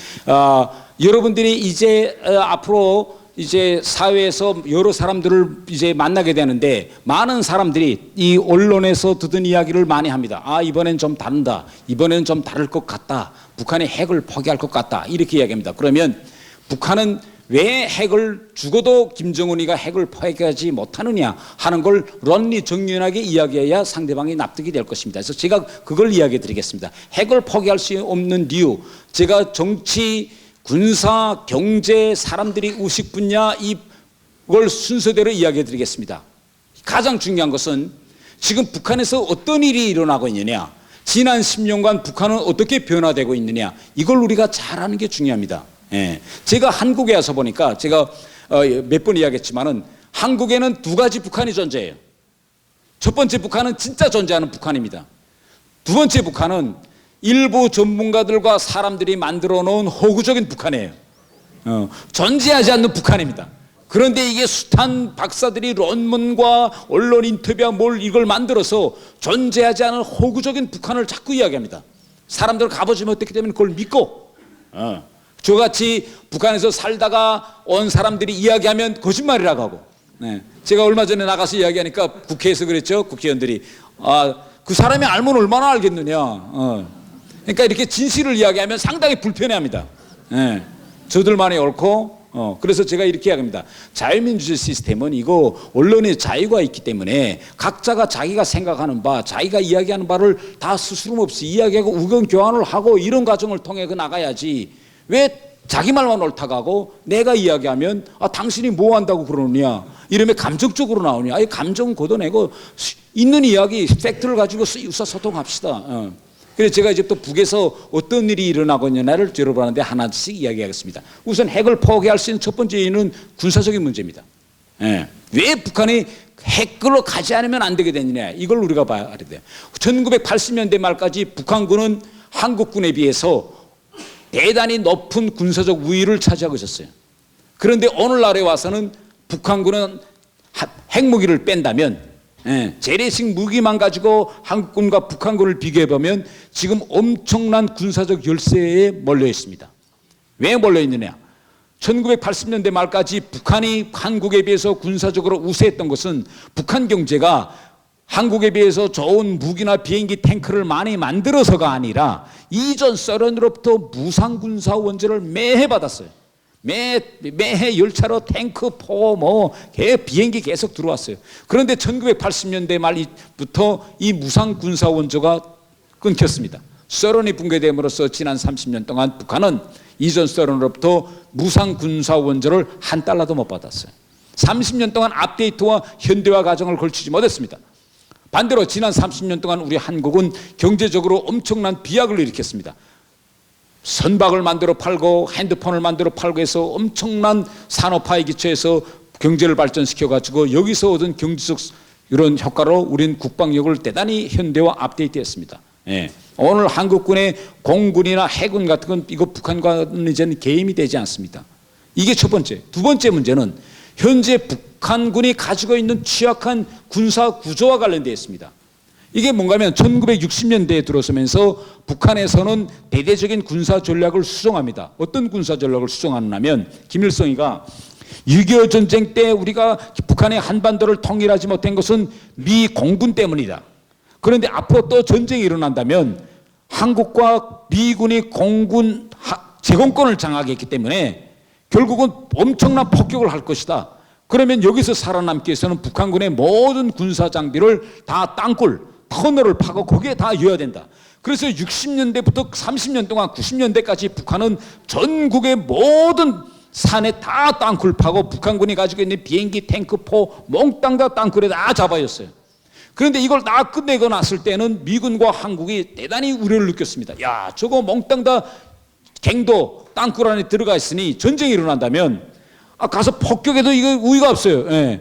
여러분들이 이제 앞으로 이제 사회에서 여러 사람들을 이제 만나게 되는데 많은 사람들이 이 언론에서 듣는 이야기를 많이 합니다. 아, 이번엔 좀 다른다. 이번엔 좀 다를 것 같다. 북한이 핵을 포기할 것 같다. 이렇게 이야기합니다. 그러면 북한은 왜 핵을 죽어도 김정은이가 핵을 포기하지 못하느냐 하는 걸 런리 정연하게 이야기해야 상대방이 납득이 될 것입니다. 그래서 제가 그걸 이야기해 드리겠습니다. 핵을 포기할 수 없는 이유, 제가 정치, 군사, 경제, 사람들이 의식 분야 이걸 순서대로 이야기해 드리겠습니다. 가장 중요한 것은 지금 북한에서 어떤 일이 일어나고 있느냐, 지난 10년간 북한은 어떻게 변화되고 있느냐, 이걸 우리가 잘 아는 게 중요합니다. 예. 제가 한국에 와서 보니까 제가 몇 번 이야기했지만은 한국에는 두 가지 북한이 존재해요. 첫 번째 북한은 진짜 존재하는 북한입니다. 두 번째 북한은 일부 전문가들과 사람들이 만들어 놓은 허구적인 북한이에요. 존재하지 않는 북한입니다. 그런데 이게 숱한 박사들이 논문과 언론 인터뷰와 뭘 이걸 만들어서 존재하지 않은 허구적인 북한을 자꾸 이야기합니다. 사람들 가보지 못했기 때문에 그걸 믿고 저같이 북한에서 살다가 온 사람들이 이야기하면 거짓말이라고 하고, 네. 제가 얼마 전에 나가서 이야기하니까 국회에서 그랬죠. 국회의원들이 그 사람이 알면 얼마나 알겠느냐. 그러니까 이렇게 진실을 이야기하면 상당히 불편해합니다. 네. 저들만이 옳고 그래서 제가 이렇게 이야기합니다. 자유민주주의 시스템은 이거 언론의 자유가 있기 때문에 각자가 자기가 생각하는 바, 자기가 이야기하는 바를 다 스스럼 없이 이야기하고 의견 교환을 하고 이런 과정을 통해 나가야지, 왜 자기 말만 옳다고 하고 내가 이야기하면 당신이 뭐 한다고 그러느냐 이러면 감정적으로 나오냐. 감정 걷어내고 있는 이야기 팩트를 가지고 의사소통합시다. 그래서 제가 이제 또 북에서 어떤 일이 일어나고 있느냐를 여러분한테 하나씩 이야기하겠습니다. 우선 핵을 포기할 수 있는 첫 번째 이유는 군사적인 문제입니다. 왜 북한이 핵으로 가지 않으면 안 되게 되느냐, 이걸 우리가 봐야 돼요. 1980년대 말까지 북한군은 한국군에 비해서 대단히 높은 군사적 우위를 차지하고 있었어요. 그런데 오늘날에 와서는 북한군은 핵무기를 뺀다면 재래식 무기만 가지고 한국군과 북한군을 비교해보면 지금 엄청난 군사적 열세에 몰려 있습니다. 왜 몰려 있느냐, 1980년대 말까지 북한이 한국에 비해서 군사적으로 우세했던 것은 북한 경제가 한국에 비해서 좋은 무기나 비행기, 탱크를 많이 만들어서가 아니라 이전 소련으로부터 무상군사 원조를 매해 받았어요. 매해 열차로 탱크, 포, 비행기 계속 들어왔어요. 그런데 1980년대 말부터 이 무상군사 원조가 끊겼습니다. 소련이 붕괴됨으로써 지난 30년 동안 북한은 이전 소련으로부터 무상군사 원조를 한 달러도 못 받았어요. 30년 동안 업데이트와 현대화 과정을 거치지 못했습니다. 반대로 지난 30년 동안 우리 한국은 경제적으로 엄청난 비약을 일으켰습니다. 선박을 만들어 팔고 핸드폰을 만들어 팔고 해서 엄청난 산업화에 기초해서 경제를 발전시켜 가지고 여기서 얻은 경제적 이런 효과로 우리는 국방력을 대단히 현대화 업데이트했습니다. 오늘 한국군의 공군이나 해군 같은 건 이거 북한과는 이제는 개임이 되지 않습니다. 이게 첫 번째. 두 번째 문제는 현재 북한군이 가지고 있는 취약한 군사 구조와 관련되어 있습니다. 이게 뭔가 하면 1960년대에 들어서면서 북한에서는 대대적인 군사 전략을 수정합니다. 어떤 군사 전략을 수정하냐면 김일성이가 6.25 전쟁 때 우리가 북한의 한반도를 통일하지 못한 것은 미 공군 때문이다. 그런데 앞으로 또 전쟁이 일어난다면 한국과 미군이 공군 제공권을 장악했기 때문에 결국은 엄청난 폭격을 할 것이다. 그러면 여기서 살아남기 위해서는 북한군의 모든 군사 장비를 다 땅굴, 터널을 파고 거기에 다 이어야 된다. 그래서 60년대부터 30년 동안 90년대까지 북한은 전국의 모든 산에 다 땅굴 파고 북한군이 가지고 있는 비행기, 탱크, 포 몽땅 다 땅굴에 다 잡아였어요. 그런데 이걸 다 끝내고 났을 때는 미군과 한국이 대단히 우려를 느꼈습니다. 야, 저거 몽땅 다 갱도 땅굴 안에 들어가 있으니 전쟁이 일어난다면 가서 폭격해도 이거 우위가 없어요. 예.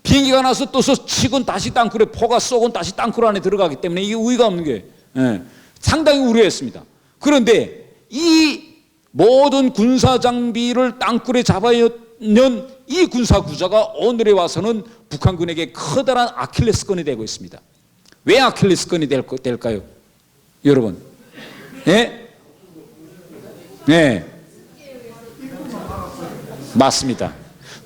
비행기가 나서 또 치곤 다시 땅굴에 포가 쏘곤 다시 땅굴 안에 들어가기 때문에 이게 우위가 없는 게 상당히 우려했습니다. 그런데 이 모든 군사 장비를 땅굴에 잡아놓은 이 군사 구조가 오늘에 와서는 북한군에게 커다란 아킬레스건이 되고 있습니다. 왜 아킬레스건이 될까요? 여러분, 예? 네, 맞습니다.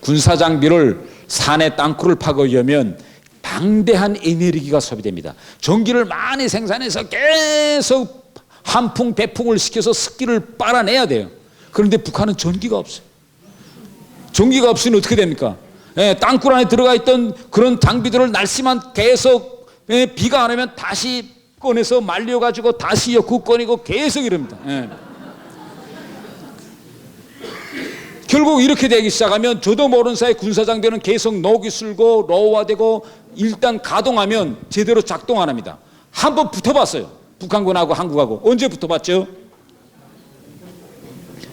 군사 장비를 산에 땅굴을 파고 이으면 방대한 에너지가 소비됩니다. 전기를 많이 생산해서 계속 한풍 대풍을 시켜서 습기를 빨아내야 돼요. 그런데 북한은 전기가 없어요. 전기가 없으면 어떻게 됩니까? 땅굴 안에 들어가 있던 그런 장비들을 날씨만 계속 비가 안 오면 다시 꺼내서 말려가지고 다시 엮고 꺼내고 계속 이럽니다. 결국 이렇게 되기 시작하면 저도 모르는 사이에 군사장비는 계속 녹이 슬고 로화되고 일단 가동하면 제대로 작동 안 합니다. 한번 붙어봤어요. 북한군하고 한국하고. 언제 붙어봤죠?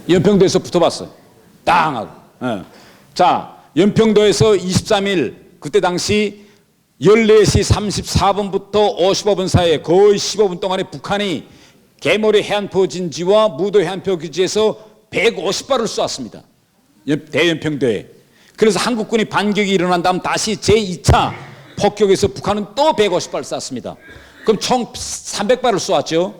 연평도에서 붙어봤어요. 땅 하고. 자, 연평도에서 23일 그때 당시 14시 34분부터 55분 사이에 거의 15분 동안에 북한이 개모리 해안포 진지와 무도 해안포 기지에서 150발을 쏘았습니다. 대연평도에. 그래서 한국군이 반격이 일어난 다음 다시 제2차 폭격에서 북한은 또 150발 쐈습니다. 그럼 총 300발을 쏘았죠.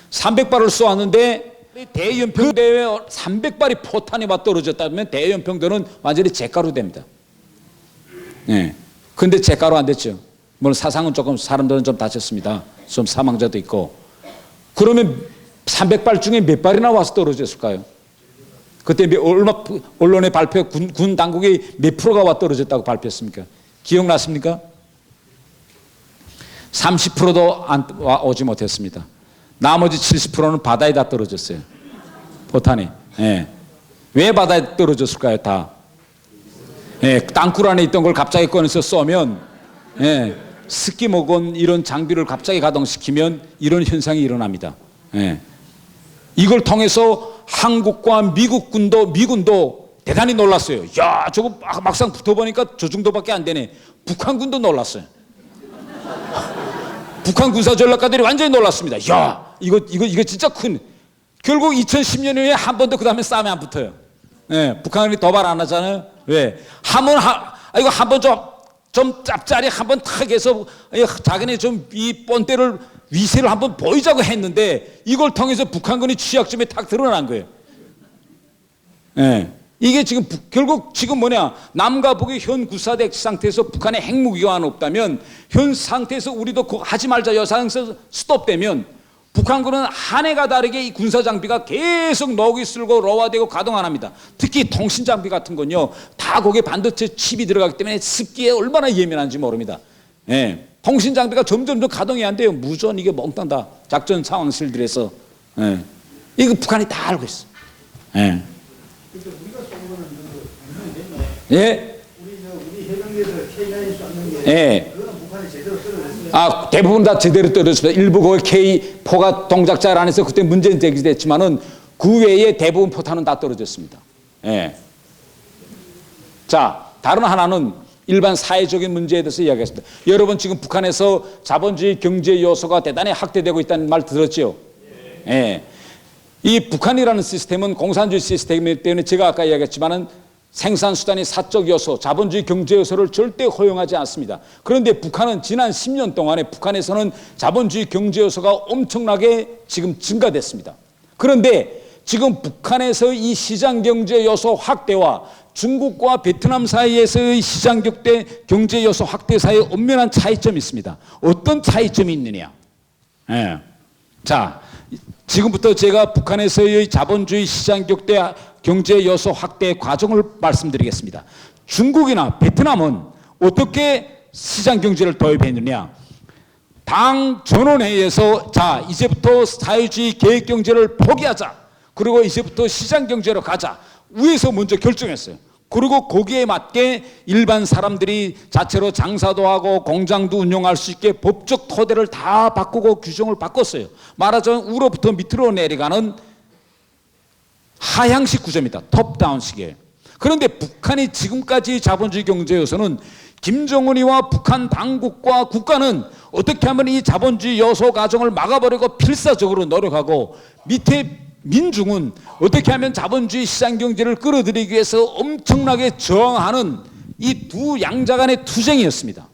300발을 쏘았는데 대연평도에 300발이 포탄이 맞떨어졌다면 대연평도는 완전히 잿가루 됩니다. 근데 잿가루 안 됐죠. 물론 사상은 조금 사람들은 좀 다쳤습니다. 좀 사망자도 있고. 그러면 300발 중에 몇 발이나 와서 떨어졌을까요? 그때 얼마 언론에 발표 군 당국이 몇 프로가 와 떨어졌다고 발표했습니까? 기억나십니까? 30%도 오지 못했습니다. 나머지 70%는 바다에 다 떨어졌어요. 포탄이. 왜 바다에 떨어졌을까요? 다. 땅굴 안에 있던 걸 갑자기 꺼내서 쏘면 습기 먹은 이런 장비를 갑자기 가동시키면 이런 현상이 일어납니다. 이걸 통해서 한국과 미군도 대단히 놀랐어요. 야, 저거 막상 붙어보니까 저 정도밖에 안 되네. 북한군도 놀랐어요. 북한 군사 전략가들이 완전히 놀랐습니다. 야, 이거 진짜 큰. 결국 2010년에 한 번도 그 다음에 싸움에 안 붙어요. 북한이 도발 안 하잖아요. 왜? 이거 한 번 좀 짭짤이 한번 탁 해서 자기네 좀 이 본때를 위세를 한번 보이자고 했는데 이걸 통해서 북한군이 취약점이 탁 드러난 거예요. 이게 지금 결국 지금 뭐냐, 남과 북의 현 구사대 상태에서 북한의 핵무기가 없다면 현 상태에서 우리도 하지 말자 여상에서 스톱되면 북한군은 한 해가 다르게 이 군사장비가 계속 녹이 슬고 로화되고 가동 안 합니다. 특히 통신장비 같은 건요, 다 거기에 반도체 칩이 들어가기 때문에 습기에 얼마나 예민한지 모릅니다. 통신장비가 점점 더 가동이 안 돼요. 무전 이게 몽땅 다 작전 상황실들에서. 이거 북한이 다 알고 있어. 예? 우리 해병대에서 K9이 쐈는 게 그건 북한이 제대로 떨어졌어요. 대부분 다 제대로 떨어졌습니다. 일부 그 K4가 동작자 안에서 그때 문제는 제기됐지만은 그 외에 대부분 포탄은 다 떨어졌습니다. 자, 다른 하나는 일반 사회적인 문제에 대해서 이야기했습니다. 여러분 지금 북한에서 자본주의 경제 요소가 대단히 확대되고 있다는 말 들었죠? 이 북한이라는 시스템은 공산주의 시스템이기 때문에 제가 아까 이야기했지만은 생산수단이 사적 요소, 자본주의 경제 요소를 절대 허용하지 않습니다. 그런데 북한은 지난 10년 동안에 북한에서는 자본주의 경제 요소가 엄청나게 지금 증가됐습니다. 그런데 지금 북한에서 이 시장 경제 요소 확대와 중국과 베트남 사이에서의 시장 경제 요소 확대 사이에 엄연한 차이점이 있습니다. 어떤 차이점이 있느냐? 자, 지금부터 제가 북한에서의 자본주의 시장 경제 요소 확대 과정을 말씀드리겠습니다. 중국이나 베트남은 어떻게 시장 경제를 도입했느냐? 당 전원회의에서 자 이제부터 사회주의 계획 경제를 포기하자. 그리고 이제부터 시장 경제로 가자. 위에서 먼저 결정했어요. 그리고 거기에 맞게 일반 사람들이 자체로 장사도 하고 공장도 운영할 수 있게 법적 토대를 다 바꾸고 규정을 바꿨어요. 말하자면 위로부터 밑으로 내려가는 하향식 구조입니다. 톱다운식이에요. 그런데 북한이 지금까지 자본주의 경제에서는 김정은이와 북한 당국과 국가는 어떻게 하면 이 자본주의 요소 과정을 막아버리고 필사적으로 노력하고 밑에 민중은 어떻게 하면 자본주의 시장 경제를 끌어들이기 위해서 엄청나게 저항하는 이 두 양자 간의 투쟁이었습니다.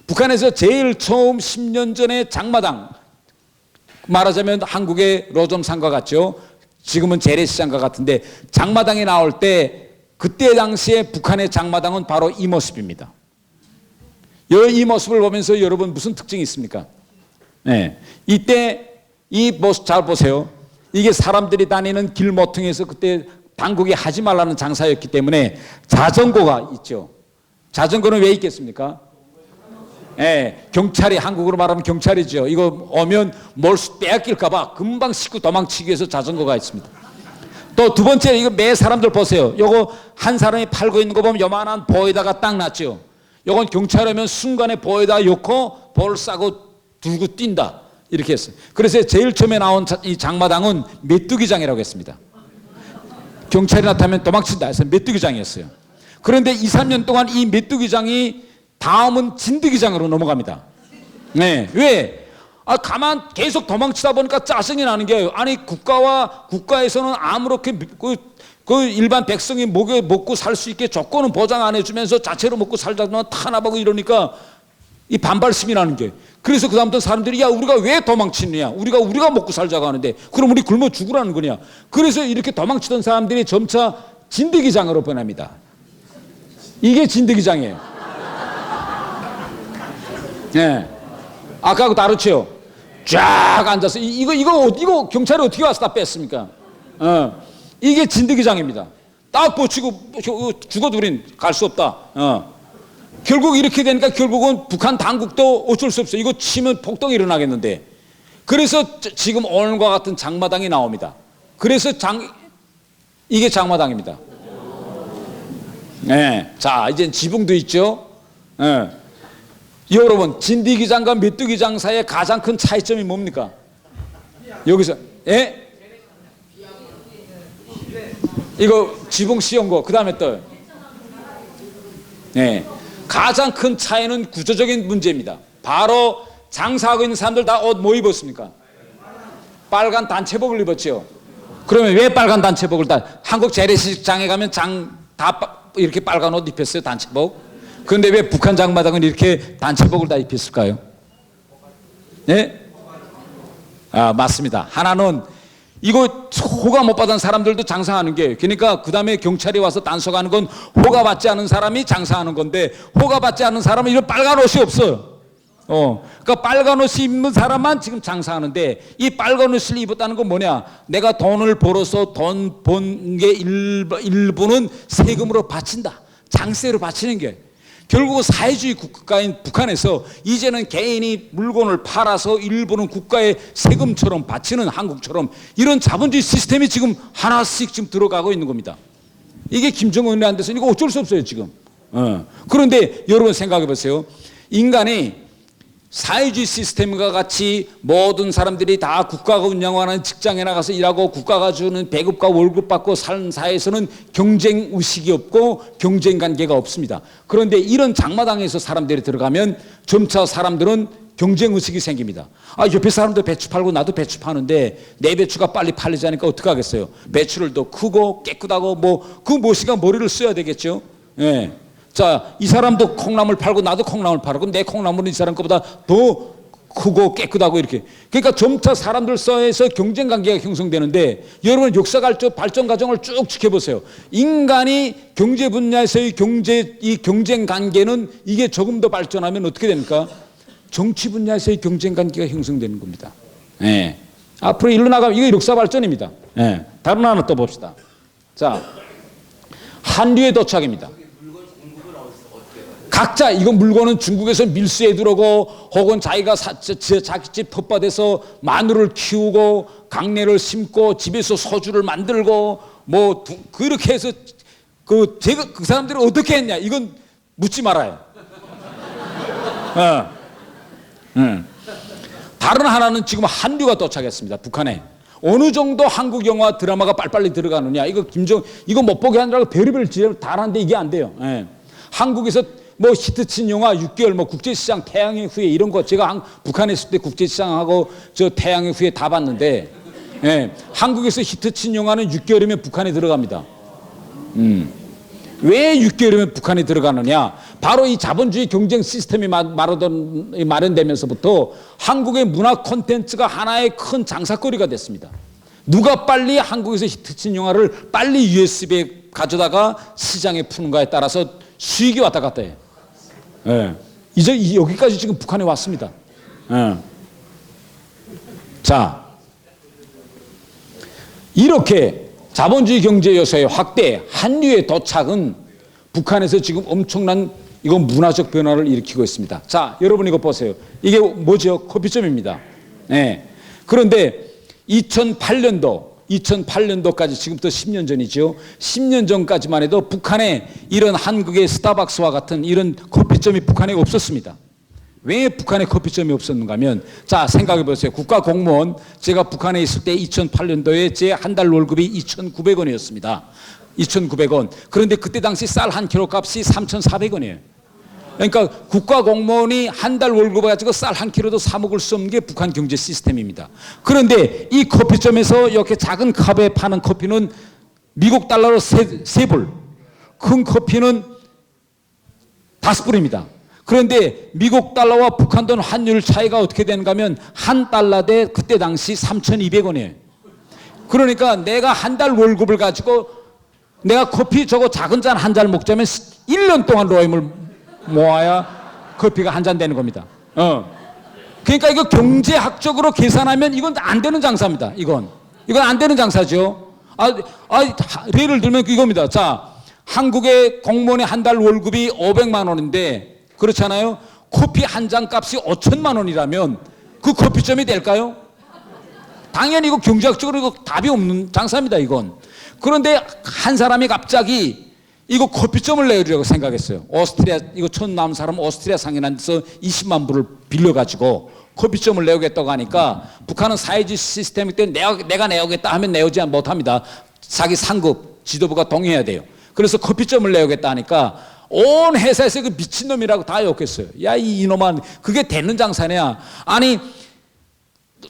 북한에서 제일 처음 10년 전에 장마당, 말하자면 한국의 로점상과 같죠. 지금은 재래시장과 같은데 장마당이 나올 때 그때 당시에 북한의 장마당은 바로 이 모습입니다. 이 모습을 보면서 여러분 무슨 특징이 있습니까? 네. 이때 이 모습 잘 보세요. 이게 사람들이 다니는 길 모퉁이에서 그때 당국이 하지 말라는 장사였기 때문에 자전거가 있죠. 자전거는 왜 있겠습니까? 네. 경찰이, 한국으로 말하면 경찰이죠. 이거 오면 몰수 빼앗길까봐 금방 싣고 도망치기 위해서 자전거가 있습니다. 또 두 번째, 이거 매 사람들 보세요. 요거 한 사람이 팔고 있는 거 보면 요만한 보에다가 딱 놨죠. 요건 경찰이면 순간에 보에다 놓고 볼을 싸고 들고 뛴다. 이렇게 했어요. 그래서 제일 처음에 나온 이 장마당은 메뚜기장이라고 했습니다. 경찰이 나타나면 도망친다 해서 메뚜기장이었어요. 그런데 2, 3년 동안 이 메뚜기장이 다음은 진드기장으로 넘어갑니다. 네. 왜? 가만 계속 도망치다 보니까 짜증이 나는 게, 아니 국가에서는 아무렇게 그 일반 백성이 먹고 살 수 있게 조건은 보장 안 해주면서 자체로 먹고 살자면 탄압하고 이러니까 이 반발심이 나는 게, 그래서 그 다음부터 사람들이 야 우리가 왜 도망치느냐, 우리가 먹고 살자고 하는데 그럼 우리 굶어 죽으라는 거냐. 그래서 이렇게 도망치던 사람들이 점차 진드기장으로 변합니다. 이게 진드기장이에요. 네. 아까하고 다르죠. 쫙 앉아서 이거 경찰이 어떻게 와서 다 뺐습니까? 이게 진드기장입니다. 딱 붙이고 죽어도 우린 갈 수 없다. 결국 이렇게 되니까 결국은 북한 당국도 어쩔 수 없어요. 이거 치면 폭동이 일어나겠는데. 그래서 지금 오늘과 같은 장마당이 나옵니다. 그래서 이게 장마당입니다. 네. 자, 이제 지붕도 있죠. 네. 여러분, 진드기장과 메뚜기장 사이의 가장 큰 차이점이 뭡니까? 여기서, 예? 이거 지붕 씌운 거, 그 다음에 또, 네. 가장 큰 차이는 구조적인 문제입니다. 바로 장사하고 있는 사람들 다 옷 뭐 입었습니까? 빨간 단체복을 입었죠. 그러면 왜 빨간 단체복을 한국 재래시장에 가면 다 이렇게 빨간 옷 입혔어요, 단체복. 그런데 왜 북한 장마당은 이렇게 단체복을 다 입혔을까요? 네? 맞습니다. 하나는 이거 허가 못 받은 사람들도 장사하는 게, 그러니까 그 다음에 경찰이 와서 단속하는 건 허가 받지 않은 사람이 장사하는 건데, 허가 받지 않은 사람은 이런 빨간 옷이 없어요. 그러니까 빨간 옷이 입는 사람만 지금 장사하는데, 이 빨간 옷을 입었다는 건 뭐냐? 내가 돈을 벌어서 돈 번 게 일부는 세금으로 바친다. 장세로 바치는 게. 결국 사회주의 국가인 북한에서 이제는 개인이 물건을 팔아서 일부는 국가의 세금처럼 바치는 한국처럼 이런 자본주의 시스템이 지금 하나씩 지금 들어가고 있는 겁니다. 이게 김정은이 안 돼서 이거 어쩔 수 없어요 지금. 그런데 여러분 생각해 보세요. 인간이 사회주의 시스템과 같이 모든 사람들이 다 국가가 운영하는 직장에 나가서 일하고 국가가 주는 배급과 월급 받고 사는 사회에서는 경쟁 의식이 없고 경쟁 관계가 없습니다. 그런데 이런 장마당에서 사람들이 들어가면 점차 사람들은 경쟁 의식이 생깁니다. 옆에 사람도 배추 팔고 나도 배추 파는데 내 배추가 빨리 팔리지 않으니까 어떻게 하겠어요? 배추를 더 크고 깨끗하고 그 무엇인가 머리를 써야 되겠죠. 예. 자, 이 사람도 콩나물 팔고 나도 콩나물 팔고, 그럼 내 콩나물은 이 사람 것보다 더 크고 깨끗하고 이렇게. 그러니까 점차 사람들 사이에서 경쟁 관계가 형성되는데, 여러분 역사 발전 과정을 쭉 지켜보세요. 인간이 경제 분야에서의 이 경쟁 관계는 이게 조금 더 발전하면 어떻게 됩니까? 정치 분야에서의 경쟁 관계가 형성되는 겁니다. 예. 앞으로 일로 나가면 이게 역사 발전입니다. 예. 다른 하나 또 봅시다. 자, 한류의 도착입니다. 각자 이거 물건은 중국에서 밀수해 들어오고 혹은 자기가 자기 집 텃밭에서 마늘을 키우고 강내를 심고 집에서 소주를 만들고 뭐 그렇게 해서 제가 그 사람들이 어떻게 했냐 이건 묻지 말아요. 다른 하나는 지금 한류가 도착했습니다. 북한에. 어느 정도 한국 영화 드라마가 빨리빨리 들어가느냐. 이거 이거 못 보게 하느라고 별의별 지혜를 다 하는데 이게 안 돼요. 예. 한국에서 뭐 히트친 영화 6개월 뭐 국제시장 태양의 후예 이런 거 제가 북한에 있을 때 국제시장하고 저 태양의 후예 다 봤는데 예. 한국에서 히트친 영화는 6개월이면 북한에 들어갑니다. 왜 6개월이면 북한에 들어가느냐? 바로 이 자본주의 경쟁 시스템이 마련되면서부터 한국의 문화 콘텐츠가 하나의 큰 장사거리가 됐습니다. 누가 빨리 한국에서 히트친 영화를 빨리 USB에 가져다가 시장에 푸는가에 따라서 수익이 왔다 갔다 해요. 예. 이제 여기까지 지금 북한에 왔습니다. 예. 자, 이렇게 자본주의 경제 요소의 확대, 한류의 도착은 북한에서 지금 엄청난 이건 문화적 변화를 일으키고 있습니다. 자, 여러분 이거 보세요. 이게 뭐죠? 커피점입니다. 네. 그런데 2008년도까지 지금부터 10년 전이죠. 10년 전까지만 해도 북한에 이런 한국의 스타벅스와 같은 이런 커피점이 북한에 없었습니다. 왜 북한에 커피점이 없었는가 하면 자 생각해 보세요. 국가공무원 제가 북한에 있을 때 2008년도에 제 한 달 월급이 2,900원이었습니다. 2,900원. 그런데 그때 당시 쌀 한 킬로 값이 3,400원이에요. 그러니까 국가공무원이 한 달 월급을 가지고 쌀 한 킬로도 사 먹을 수 없는 게 북한 경제 시스템입니다. 그런데 이 커피점에서 이렇게 작은 컵에 파는 커피는 미국 달러로 3불, 큰 커피는 5불입니다. 그런데 미국 달러와 북한 돈 환율 차이가 어떻게 되는가 하면 한 달러 대 그때 당시 3,200원이에요. 그러니까 내가 한 달 월급을 가지고 내가 커피 저거 작은 잔 한 잔 먹자면 1년 동안 로임을 모아야 커피가 한 잔 되는 겁니다. 그러니까 이거 경제학적으로 계산하면 이건 안 되는 장사입니다. 이건 안 되는 장사죠. 예를 들면 이겁니다. 자, 한국의 공무원의 한 달 월급이 500만 원인데 그렇잖아요. 커피 한 잔 값이 5천만 원이라면 그 커피점이 될까요? 당연히 이거 경제학적으로 이거 답이 없는 장사입니다. 이건. 그런데 한 사람이 갑자기 이거 커피점을 내려고 생각했어요. 오스트리아 이거 처음 나온 사람은 오스트리아 상인한테서 20만 불을 빌려가지고 커피점을 내오겠다고 하니까 북한은 사회주의 시스템이기 때문에 내가 내오겠다 하면 내오지 못합니다. 자기 상급 지도부가 동의해야 돼요. 그래서 커피점을 내오겠다 하니까 온 회사에서 그 미친놈이라고 다 욕했어요. 야, 이놈아, 그게 되는 장사냐? 아니,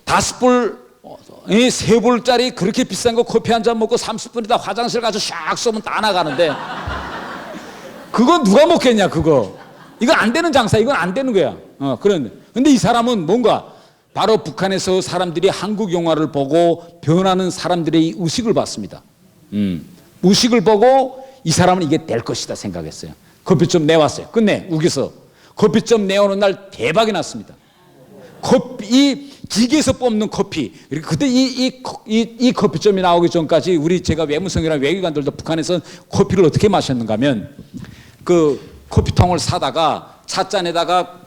5불, 3불짜리 그렇게 비싼 거 커피 한 잔 먹고 30분이다 화장실 가서 샥 쏘면 다 나가는데, 그거 누가 먹겠냐, 그거. 이거 안 되는 장사, 이건 안 되는 거야. 근데 이 사람은 뭔가, 바로 북한에서 사람들이 한국 영화를 보고 변하는 사람들의 의식을 봤습니다. 의식을 보고 이 사람은 이게 될 것이다 생각했어요. 커피점 내왔어요. 끝내 우겨서 커피점 내오는 날 대박이 났습니다. 이 기계에서 뽑는 커피. 그때 이 커피점이 나오기 전까지 제가 외무성이랑 외교관들도 북한에서 커피를 어떻게 마셨는가 하면 그 커피통을 사다가 찻잔에다가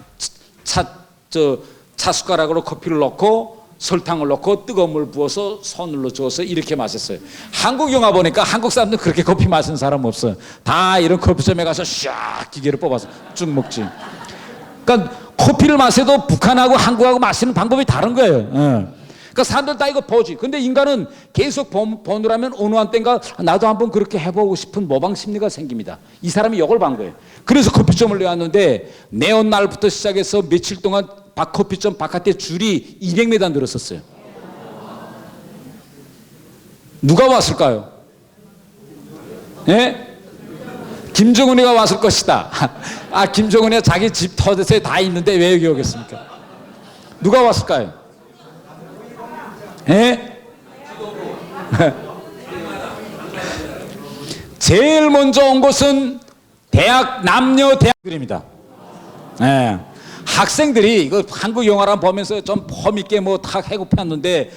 차 숟가락으로 커피를 넣고 설탕을 넣고 뜨거운 물 부어서 손으로 저어서 이렇게 마셨어요. 한국 영화 보니까 한국 사람들 그렇게 커피 마시는 사람 없어요. 다 이런 커피점에 가서 샥 기계를 뽑아서 쭉 먹지. 그러니까 커피를 마셔도 북한하고 한국하고 마시는 방법이 다른 거예요. 그러니까 사람들 다 이거 보지. 근데 인간은 계속 보느라면 어느 한때인가 나도 한번 그렇게 해보고 싶은 모방 심리가 생깁니다. 이 사람이 이걸 본 거예요. 그래서 커피점을 내왔는데 내온 날부터 시작해서 며칠 동안 커피점 바깥에 줄이 200m 늘었었어요. 누가 왔을까요? 예? 김정은이가 왔을 것이다. 김정은이가 자기 집 터렛에 다 있는데 왜 여기 오겠습니까? 누가 왔을까요? 예? 제일 먼저 온 것은 남녀 대학들입니다. 예. 학생들이 이거 한국 영화랑 보면서 좀 폼있게 뭐 다 해고 폈는데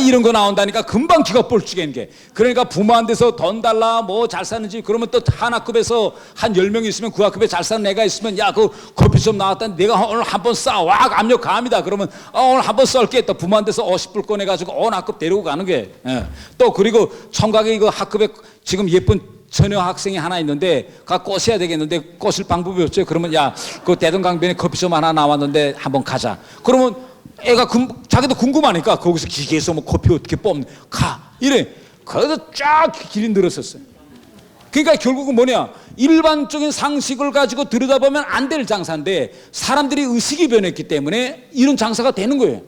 이런 거 나온다니까 금방 기가 뻘쭉한 게. 그러니까 부모한테서 돈 달라 뭐 잘 사는지 그러면 또 한 학급에서 한 10명 있으면 그 학급에 잘 사는 애가 있으면 야 그 커피숍 나왔다니 내가 오늘 한번 싸와 압력 갑니다. 그러면 오늘 한번 쏠게. 또 부모한테서 50불 꺼내가지고 온 학급 데리고 가는 게. 예. 또 그리고 청각에 이거 학급에 지금 예쁜 처녀 학생이 하나 있는데 가 꼬셔야 되겠는데 꼬실 방법이 없죠. 그러면 야 그 대동강변에 커피숍 하나 나왔는데 한번 가자. 그러면 애가 자기도 궁금하니까 거기서 기계에서 뭐 커피 어떻게 뽑는 가 이래. 그래서 쫙 길이 늘었었어요. 그러니까 결국은 뭐냐, 일반적인 상식을 가지고 들여다보면 안 될 장사인데 사람들이 의식이 변했기 때문에 이런 장사가 되는 거예요.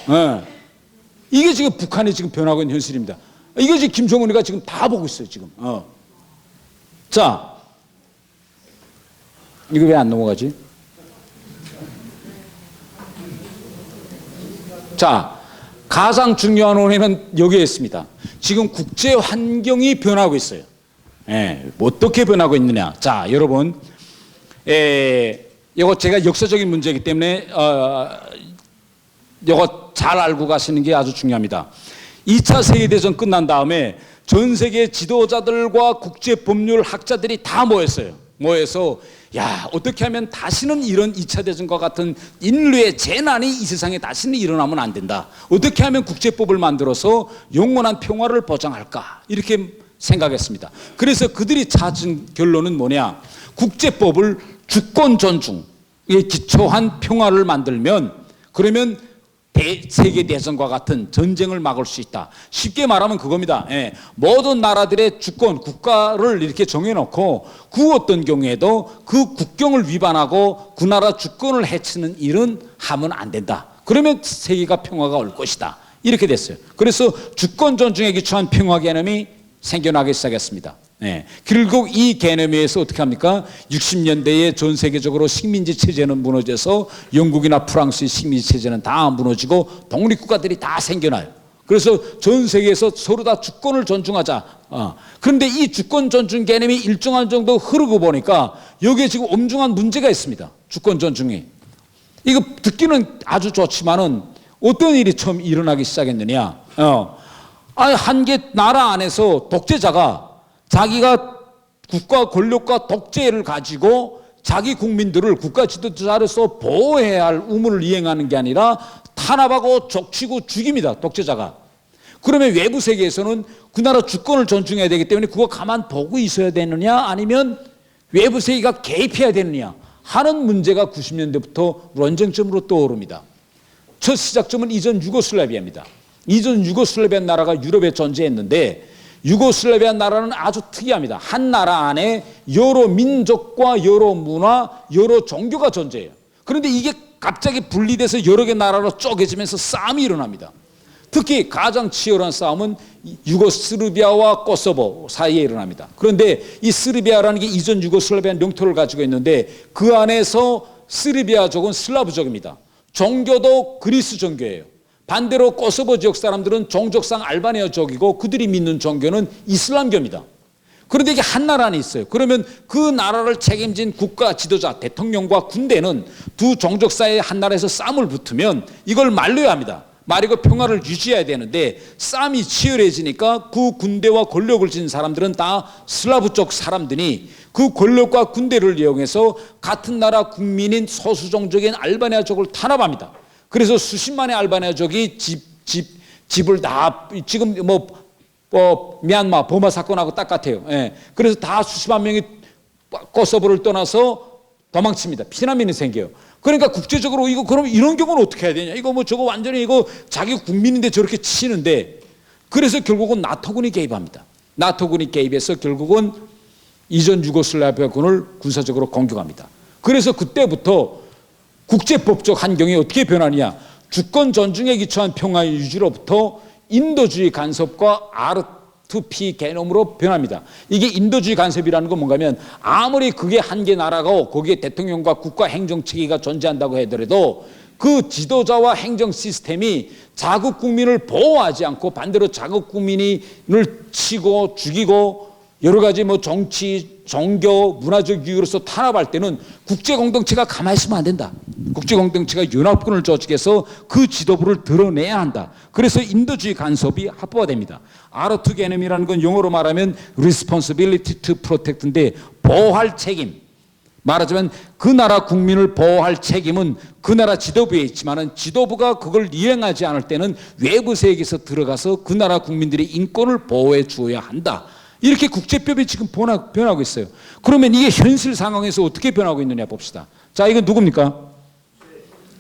네. 이게 지금 북한이 지금 변하고 있는 현실입니다. 이게 지금 김정은이가 지금 다 보고 있어요 지금. 자, 이거 왜 안 넘어가지? 자, 가장 중요한 원인은 여기에 있습니다. 지금 국제 환경이 변하고 있어요. 예, 어떻게 변하고 있느냐? 자, 여러분, 이거 제가 역사적인 문제이기 때문에 이거 잘 알고 가시는 게 아주 중요합니다. 2차 세계대전 끝난 다음에 전 세계 지도자들과 국제법률 학자들이 다 모였어요. 모여서 야, 어떻게 하면 다시는 이런 2차 대전과 같은 인류의 재난이 이 세상에 다시는 일어나면 안 된다. 어떻게 하면 국제법을 만들어서 영원한 평화를 보장할까? 이렇게 생각했습니다. 그래서 그들이 찾은 결론은 뭐냐? 국제법을 주권 존중에 기초한 평화를 만들면 그러면 세계대전과 같은 전쟁을 막을 수 있다. 쉽게 말하면 그겁니다. 예. 모든 나라들의 주권, 국가를 이렇게 정해놓고 그 어떤 경우에도 그 국경을 위반하고 그 나라 주권을 해치는 일은 하면 안 된다. 그러면 세계가 평화가 올 것이다. 이렇게 됐어요. 그래서 주권 존중에 기초한 평화 개념이 생겨나기 시작했습니다. 예. 결국 이 개념에 의해서 어떻게 합니까? 60년대에 전 세계적으로 식민지 체제는 무너져서 영국이나 프랑스의 식민지 체제는 다 무너지고 독립국가들이 다 생겨나요. 그래서 전 세계에서 서로 다 주권을 존중하자. 그런데 이 주권 존중 개념이 일정한 정도 흐르고 보니까 여기에 지금 엄중한 문제가 있습니다. 주권 존중이. 이거 듣기는 아주 좋지만은 어떤 일이 처음 일어나기 시작했느냐? 한 개 나라 안에서 독재자가 자기가 국가 권력과 독재를 가지고 자기 국민들을 국가 지도자로서 보호해야 할 의무를 이행하는 게 아니라 탄압하고 족치고 죽입니다. 독재자가. 그러면 외부 세계에서는 그 나라 주권을 존중해야 되기 때문에 그거 가만 보고 있어야 되느냐 아니면 외부 세계가 개입해야 되느냐 하는 문제가 90년대부터 논쟁점으로 떠오릅니다. 첫 시작점은 이전 유고슬라비아입니다. 이전 유고슬라비아 나라가 유럽에 존재했는데 유고슬라비아 나라는 아주 특이합니다. 한 나라 안에 여러 민족과 여러 문화, 여러 종교가 존재해요. 그런데 이게 갑자기 분리돼서 여러 개 나라로 쪼개지면서 싸움이 일어납니다. 특히 가장 치열한 싸움은 유고스르비아와 코소보 사이에 일어납니다. 그런데 이 스르비아라는 게 이전 유고슬라비아 영토를 가지고 있는데 그 안에서 스르비아족은 슬라브족입니다. 종교도 그리스 종교예요. 반대로 코소보 지역 사람들은 종족상 알바니아족이고 그들이 믿는 종교는 이슬람교입니다. 그런데 이게 한 나라 안에 있어요. 그러면 그 나라를 책임진 국가 지도자, 대통령과 군대는 두 종족 사이에 한 나라에서 싸움을 붙으면 이걸 말려야 합니다. 말이고 평화를 유지해야 되는데 싸움이 치열해지니까 그 군대와 권력을 지닌 사람들은 다 슬라브 쪽 사람들이 그 권력과 군대를 이용해서 같은 나라 국민인 소수 종족인 알바니아족을 탄압합니다. 그래서 수십만의 알바니아족이 집을 다 지금 미얀마 버마 사건하고 똑같아요. 예. 그래서 다 수십만 명이 코소보를 떠나서 도망칩니다. 피난민이 생겨요. 그러니까 국제적으로 이거 그럼 이런 경우는 어떻게 해야 되냐? 이거 뭐 저거 완전히 이거 자기 국민인데 저렇게 치는데 그래서 결국은 나토군이 개입합니다. 나토군이 개입해서 결국은 이전 유고슬라비아군을 군사적으로 공격합니다. 그래서 그때부터 국제법적 환경이 어떻게 변하느냐? 주권 존중에 기초한 평화 유지로부터 인도주의 간섭과 R2P 개념으로 변합니다. 이게 인도주의 간섭이라는 건 뭔가 하면 아무리 그게 한 개 나라고 거기에 대통령과 국가 행정 체계가 존재한다고 하더라도 그 지도자와 행정 시스템이 자국 국민을 보호하지 않고 반대로 자국 국민을 치고 죽이고 여러 가지 뭐 정치, 종교, 문화적 이유로서 탄압할 때는 국제 공동체가 가만히 있으면 안 된다. 국제 공동체가 연합군을 조직해서 그 지도부를 드러내야 한다. 그래서 인도주의 간섭이 합법화됩니다. R2 개념이라는 건 영어로 말하면 responsibility to protect인데 보호할 책임. 말하자면 그 나라 국민을 보호할 책임은 그 나라 지도부에 있지만은 지도부가 그걸 이행하지 않을 때는 외부 세계에서 들어가서 그 나라 국민들의 인권을 보호해 주어야 한다. 이렇게 국제법이 지금 변하고 있어요. 그러면 이게 현실 상황에서 어떻게 변하고 있느냐 봅시다. 자, 이건 누굽니까?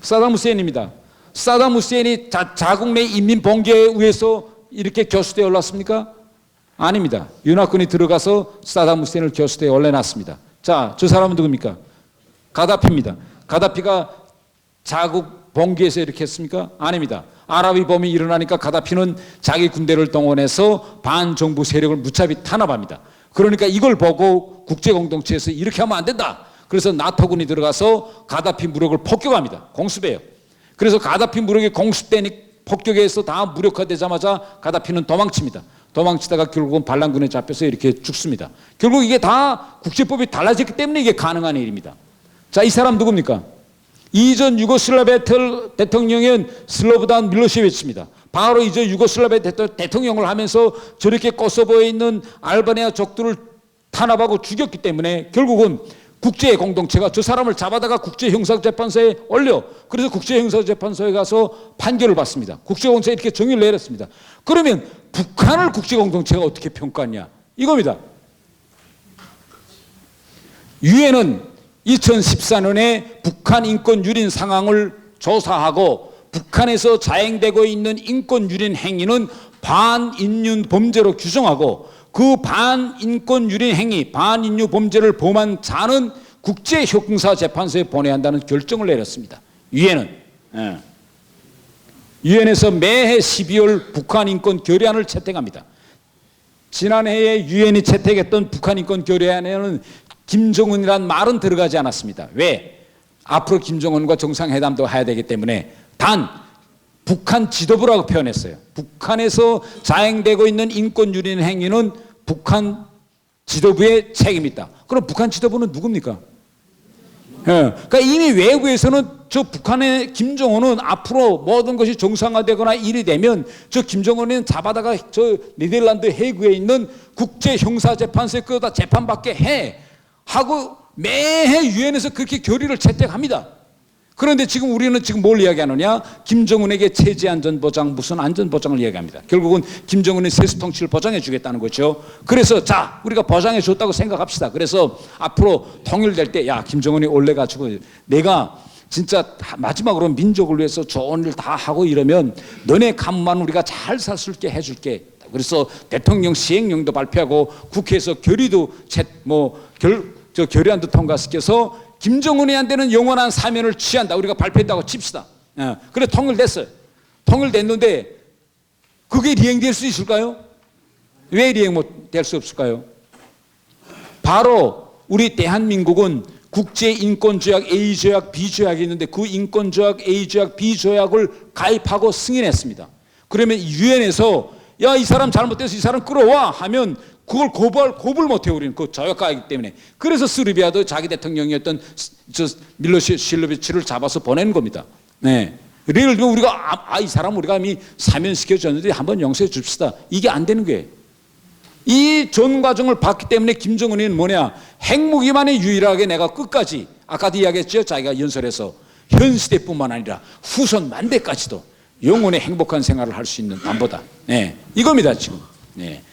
사담 후세인입니다. 사담 후세인이 자국 내 인민 봉기에 의해서 이렇게 교수대에 올랐습니까? 아닙니다. 연합군이 들어가서 사담 후세인을 교수대에 올려놨습니다. 자, 저 사람은 누굽니까? 가다피입니다. 가다피가 자국 봉기에서 이렇게 했습니까? 아닙니다. 아랍이 봄이 일어나니까 가다피는 자기 군대를 동원해서 반정부 세력을 무차히 탄압합니다. 그러니까 이걸 보고 국제공동체에서 이렇게 하면 안 된다. 그래서 나토군이 들어가서 가다피 무력을 폭격합니다. 공습해요. 그래서 가다피 무력이 공습되니 폭격해서 다 무력화되자마자 가다피는 도망칩니다. 도망치다가 결국은 반란군에 잡혀서 이렇게 죽습니다. 결국 이게 다 국제법이 달라졌기 때문에 이게 가능한 일입니다. 자, 이 사람 누굽니까? 이전 유고슬라비아 대통령은 슬로보단 밀로세비치입니다. 바로 이전 유고슬라비아 대통령을 하면서 저렇게 코소보에 있는 알바니아 족들을 탄압하고 죽였기 때문에 결국은 국제 공동체가 저 사람을 잡아다가 국제형사재판소에 올려. 그래서 국제형사재판소에 가서 판결을 받습니다. 국제공동체가 이렇게 정의를 내렸습니다. 그러면 북한을 국제공동체가 어떻게 평가하냐 이겁니다. 유엔은 2014년에 북한 인권 유린 상황을 조사하고 북한에서 자행되고 있는 인권 유린 행위는 반인륜 범죄로 규정하고 그 반인권 유린 행위, 반인류 범죄를 범한 자는 국제형사재판소에 보내야 한다는 결정을 내렸습니다. 유엔은. 유엔에서 매해 12월 북한 인권 결의안을 채택합니다. 지난해에 유엔이 채택했던 북한 인권 결의안에는 김정은이란 말은 들어가지 않았습니다. 왜? 앞으로 김정은과 정상회담도 해야 되기 때문에 단 북한 지도부라고 표현했어요. 북한에서 자행되고 있는 인권 유린 행위는 북한 지도부의 책임이다. 그럼 북한 지도부는 누굽니까? 그러니까 이미 외국에서는 저 북한의 김정은은 앞으로 모든 것이 정상화되거나 일이 되면 저 김정은은 잡아다가 저 네덜란드 헤이그에 있는 국제형사재판소에 끌어다 재판받게 해 하고 매해 유엔에서 그렇게 결의를 채택합니다. 그런데 지금 우리는 지금 뭘 이야기하느냐? 김정은에게 체제 안전 보장, 무슨 안전 보장을 이야기합니다. 결국은 김정은의 세수 통치를 보장해 주겠다는 거죠. 그래서 자, 우리가 보장해 줬다고 생각합시다. 그래서 앞으로 통일될 때 야, 김정은이 올래가지고 내가 진짜 마지막으로 민족을 위해서 좋은 일 다 하고 이러면 너네 가문만 우리가 잘 살 수 있게 해줄게. 그래서 대통령 시행령도 발표하고 국회에서 결의도 결의안도 통과시켜서 김정은이한테는 영원한 사면을 취한다. 우리가 발표했다고 칩시다. 그래 통일됐어요. 통일됐는데 그게 리행될 수 있을까요? 왜 리행 못 될 수 없을까요? 바로 우리 대한민국은 국제인권조약 A조약 B조약이 있는데 그 인권조약 A조약 B조약을 가입하고 승인했습니다. 그러면 유엔에서 야, 이 사람 잘못돼서 이 사람 끌어와 하면 그걸 고발 못해요. 우리는 그 조약가이기 때문에. 그래서 스르비아도 자기 대통령이었던 밀로세비치를 잡아서 보낸 겁니다. 네. 예를 들면 우리가 이 사람 우리가 이미 사면시켜줬는데 한번 용서해 줍시다. 이게 안 되는 거예요. 이 전 과정을 봤기 때문에 김정은이는 뭐냐? 핵무기만이 유일하게 내가 끝까지 아까도 이야기했죠. 자기가 연설에서 현 시대뿐만 아니라 후손 만대까지도 영원히 행복한 생활을 할 수 있는 담보다. 네. 이겁니다 지금. 네.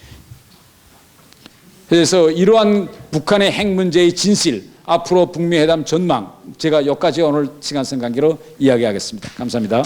그래서 이러한 북한의 핵 문제의 진실, 앞으로 북미 회담 전망, 제가 여기까지 오늘 시간 관계로 이야기하겠습니다. 감사합니다.